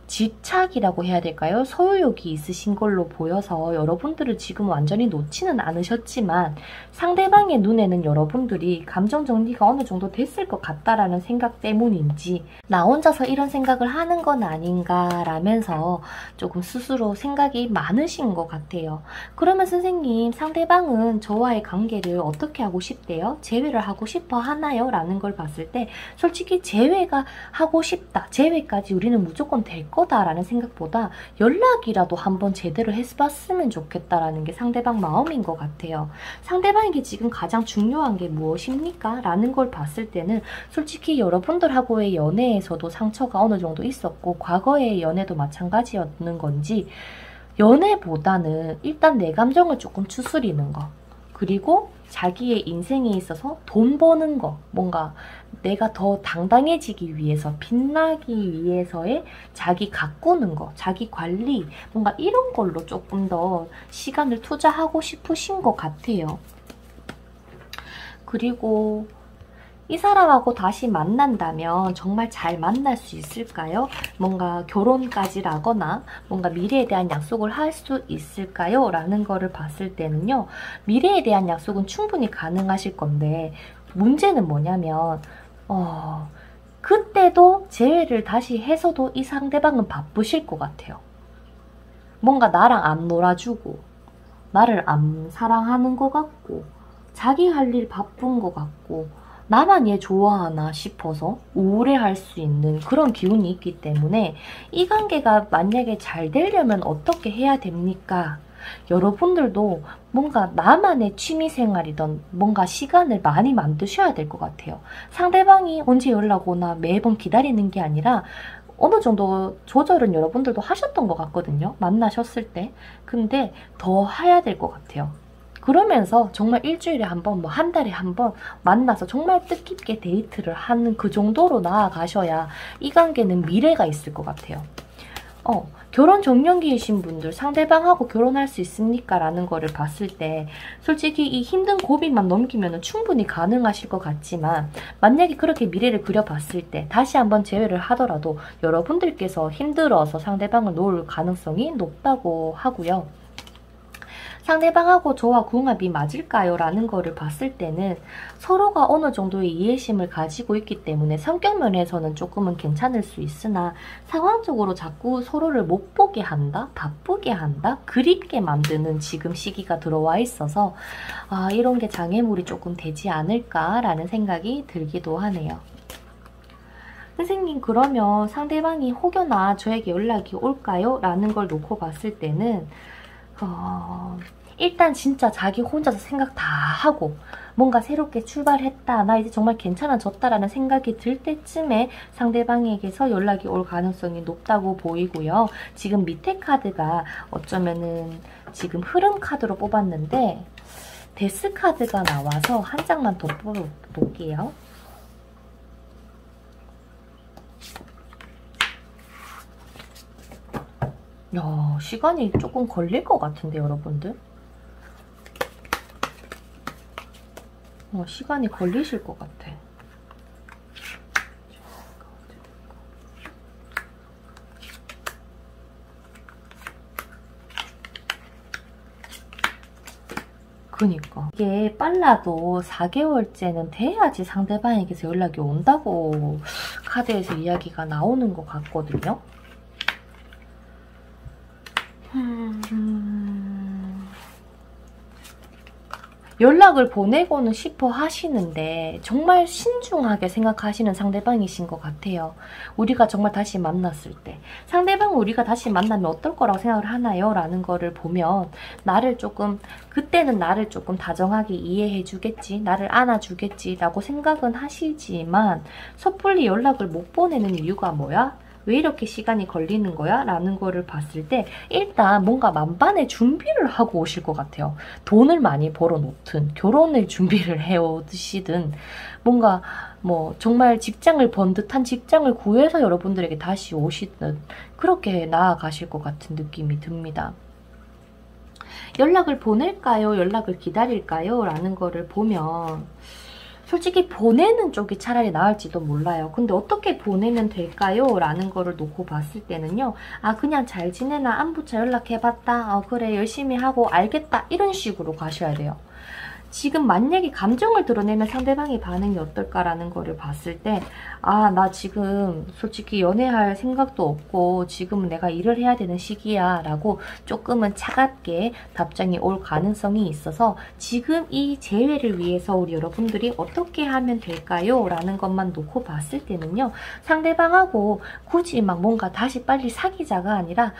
S1: 집착이라고 해야 될까요? 소유욕이 있으신 걸로 보여서 여러분들을 지금 완전히 놓지는 않으셨지만 상대방의 눈에는 여러분들이 감정 정리가 어느 정도 됐을 것 같다라는 생각 때문인지 나 혼자서 이런 생각을 하는 건 아닌가라면서 조금 스스로 생각이 많으신 것 같아요. 그러면 선생님 상대방은 저와의 관계를 어떻게 하고 싶대요? 재회를 하고 싶어 하나요? 라는 걸 봤을 때 솔직히 재회가 하고 싶다. 재회까지 우리는 무조건 될 거다라는 생각보다 연락이라도 한번 제대로 해봤으면 좋겠다라는 게 상대방 마음인 것 같아요. 상대방에게 지금 가장 중요한 게 무엇입니까? 라는 걸 봤을 때는 솔직히 여러분들하고의 연애에서도 상처가 어느 정도 있었고 과거의 연애도 마찬가지였는 건지 연애보다는 일단 내 감정을 조금 추스리는 거 그리고 자기의 인생에 있어서 돈 버는 거 뭔가 내가 더 당당해지기 위해서 빛나기 위해서의 자기 가꾸는 거 자기 관리 뭔가 이런 걸로 조금 더 시간을 투자하고 싶으신 것 같아요. 그리고 이 사람하고 다시 만난다면 정말 잘 만날 수 있을까요? 뭔가 결혼까지라거나 뭔가 미래에 대한 약속을 할 수 있을까요? 라는 거를 봤을 때는요. 미래에 대한 약속은 충분히 가능하실 건데 문제는 뭐냐면 그때도 재회를 다시 해서도 이 상대방은 바쁘실 것 같아요. 뭔가 나랑 안 놀아주고 나를 안 사랑하는 것 같고 자기 할 일 바쁜 것 같고 나만 얘 좋아하나 싶어서 우울해할 수 있는 그런 기운이 있기 때문에 이 관계가 만약에 잘 되려면 어떻게 해야 됩니까? 여러분들도 뭔가 나만의 취미생활이든 뭔가 시간을 많이 만드셔야 될 것 같아요. 상대방이 언제 연락 오나 매번 기다리는 게 아니라 어느 정도 조절은 여러분들도 하셨던 것 같거든요. 만나셨을 때. 근데 더 해야 될 것 같아요. 그러면서 정말 일주일에 한 번, 뭐 한 달에 한 번 만나서 정말 뜻깊게 데이트를 하는 그 정도로 나아가셔야 이 관계는 미래가 있을 것 같아요. 결혼 정년기이신 분들 상대방하고 결혼할 수 있습니까? 라는 거를 봤을 때 솔직히 이 힘든 고비만 넘기면 충분히 가능하실 것 같지만 만약에 그렇게 미래를 그려봤을 때 다시 한번 재회를 하더라도 여러분들께서 힘들어서 상대방을 놓을 가능성이 높다고 하고요. 상대방하고 저와 궁합이 맞을까요? 라는 거를 봤을 때는 서로가 어느 정도의 이해심을 가지고 있기 때문에 성격 면에서는 조금은 괜찮을 수 있으나 상황적으로 자꾸 서로를 못 보게 한다? 바쁘게 한다? 그립게 만드는 지금 시기가 들어와 있어서 이런 게 장애물이 조금 되지 않을까라는 생각이 들기도 하네요. 선생님 그러면 상대방이 혹여나 저에게 연락이 올까요? 라는 걸 놓고 봤을 때는 일단 진짜 자기 혼자서 생각 다 하고 뭔가 새롭게 출발했다, 나 이제 정말 괜찮아졌다라는 생각이 들 때쯤에 상대방에게서 연락이 올 가능성이 높다고 보이고요. 지금 밑에 카드가 어쩌면은 지금 흐름 카드로 뽑았는데 데스 카드가 나와서 한 장만 더 뽑아볼게요. 야, 시간이 조금 걸릴 것 같은데 여러분들? 시간이 걸리실 것 같아. 그니까 이게 빨라도 4개월째는 돼야지 상대방에게서 연락이 온다고 카드에서 이야기가 나오는 것 같거든요. 연락을 보내고는 싶어 하시는데 정말 신중하게 생각하시는 상대방이신 것 같아요. 우리가 정말 다시 만났을 때 상대방은 우리가 다시 만나면 어떨 거라고 생각을 하나요? 라는 거를 보면 그때는 나를 조금 다정하게 이해해 주겠지, 나를 안아주겠지 라고 생각은 하시지만 섣불리 연락을 못 보내는 이유가 뭐야? 왜 이렇게 시간이 걸리는 거야? 라는 거를 봤을 때 일단 뭔가 만반의 준비를 하고 오실 것 같아요. 돈을 많이 벌어놓든 결혼을 준비를 해오시든 뭔가 뭐 정말 직장을 번 듯한 직장을 구해서 여러분들에게 다시 오시든 그렇게 나아가실 것 같은 느낌이 듭니다. 연락을 보낼까요? 연락을 기다릴까요? 라는 거를 보면 솔직히 보내는 쪽이 차라리 나을지도 몰라요. 근데 어떻게 보내면 될까요? 라는 거를 놓고 봤을 때는요. 아, 그냥 잘 지내나? 안부차 연락해봤다. 그래, 열심히 하고 알겠다. 이런 식으로 가셔야 돼요. 지금 만약에 감정을 드러내면 상대방의 반응이 어떨까라는 거를 봤을 때 아, 나 지금 솔직히 연애할 생각도 없고 지금은 내가 일을 해야 되는 시기야 라고 조금은 차갑게 답장이 올 가능성이 있어서 지금 이 재회를 위해서 우리 여러분들이 어떻게 하면 될까요? 라는 것만 놓고 봤을 때는요. 상대방하고 굳이 막 뭔가 다시 빨리 사귀자가 아니라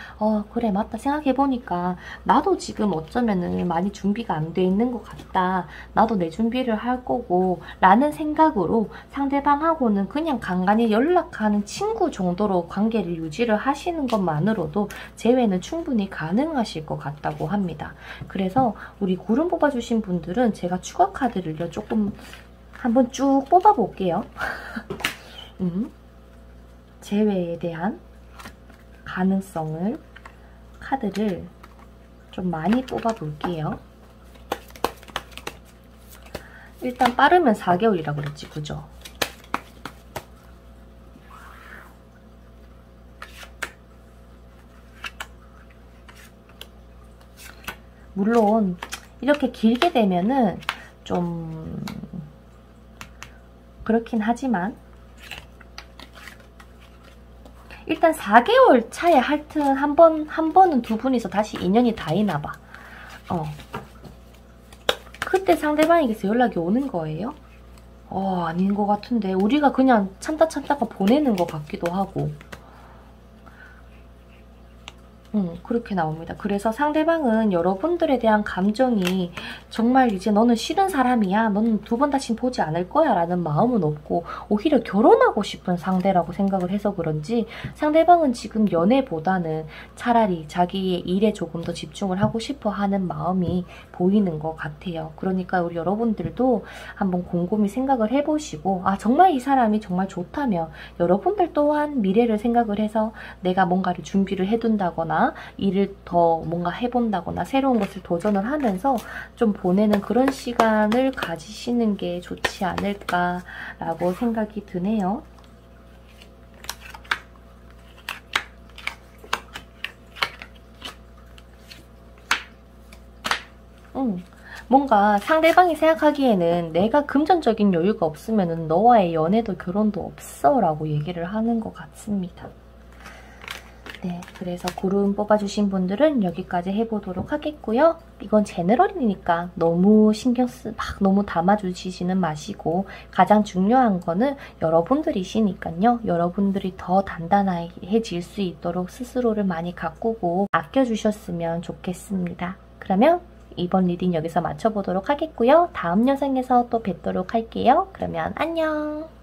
S1: 그래 맞다 생각해보니까 나도 지금 어쩌면은 많이 준비가 안 돼 있는 것 같다. 나도 내 준비를 할 거고 라는 생각으로 상대방하고는 그냥 간간히 연락하는 친구 정도로 관계를 유지를 하시는 것만으로도 재회는 충분히 가능하실 것 같다고 합니다. 그래서 우리 구름 뽑아주신 분들은 제가 추가 카드를요 조금 한번 쭉 뽑아볼게요. 재회에 대한 가능성을 카드를 좀 많이 뽑아볼게요. 일단 빠르면 4개월이라고 그랬지, 그죠? 물론 이렇게 길게 되면은 좀 그렇긴 하지만 일단 4개월 차에 하여튼 한 번은 두 분이서 다시 인연이 닿이나 봐. 그때 상대방에게서 연락이 오는 거예요? 아닌 것 같은데 우리가 그냥 참다가 보내는 것 같기도 하고 그렇게 나옵니다. 그래서 상대방은 여러분들에 대한 감정이 정말 이제 너는 싫은 사람이야. 너는 두 번 다시 보지 않을 거야 라는 마음은 없고 오히려 결혼하고 싶은 상대라고 생각을 해서 그런지 상대방은 지금 연애보다는 차라리 자기의 일에 조금 더 집중을 하고 싶어 하는 마음이 보이는 것 같아요. 그러니까 우리 여러분들도 한번 곰곰이 생각을 해보시고 아 정말 이 사람이 정말 좋다면 여러분들 또한 미래를 생각을 해서 내가 뭔가를 준비를 해둔다거나 일을 더 뭔가 해본다거나 새로운 것을 도전을 하면서 좀 보내는 그런 시간을 가지시는 게 좋지 않을까라고 생각이 드네요. 뭔가 상대방이 생각하기에는 내가 금전적인 여유가 없으면 너와의 연애도 결혼도 없어 라고 얘기를 하는 것 같습니다. 네, 그래서 구름 뽑아주신 분들은 여기까지 해보도록 하겠고요. 이건 제너럴이니까 너무 너무 담아주시지는 마시고 가장 중요한 거는 여러분들이시니까요. 여러분들이 더 단단해질 수 있도록 스스로를 많이 가꾸고 아껴주셨으면 좋겠습니다. 그러면 이번 리딩 여기서 마쳐보도록 하겠고요. 다음 영상에서 또 뵙도록 할게요. 그러면 안녕!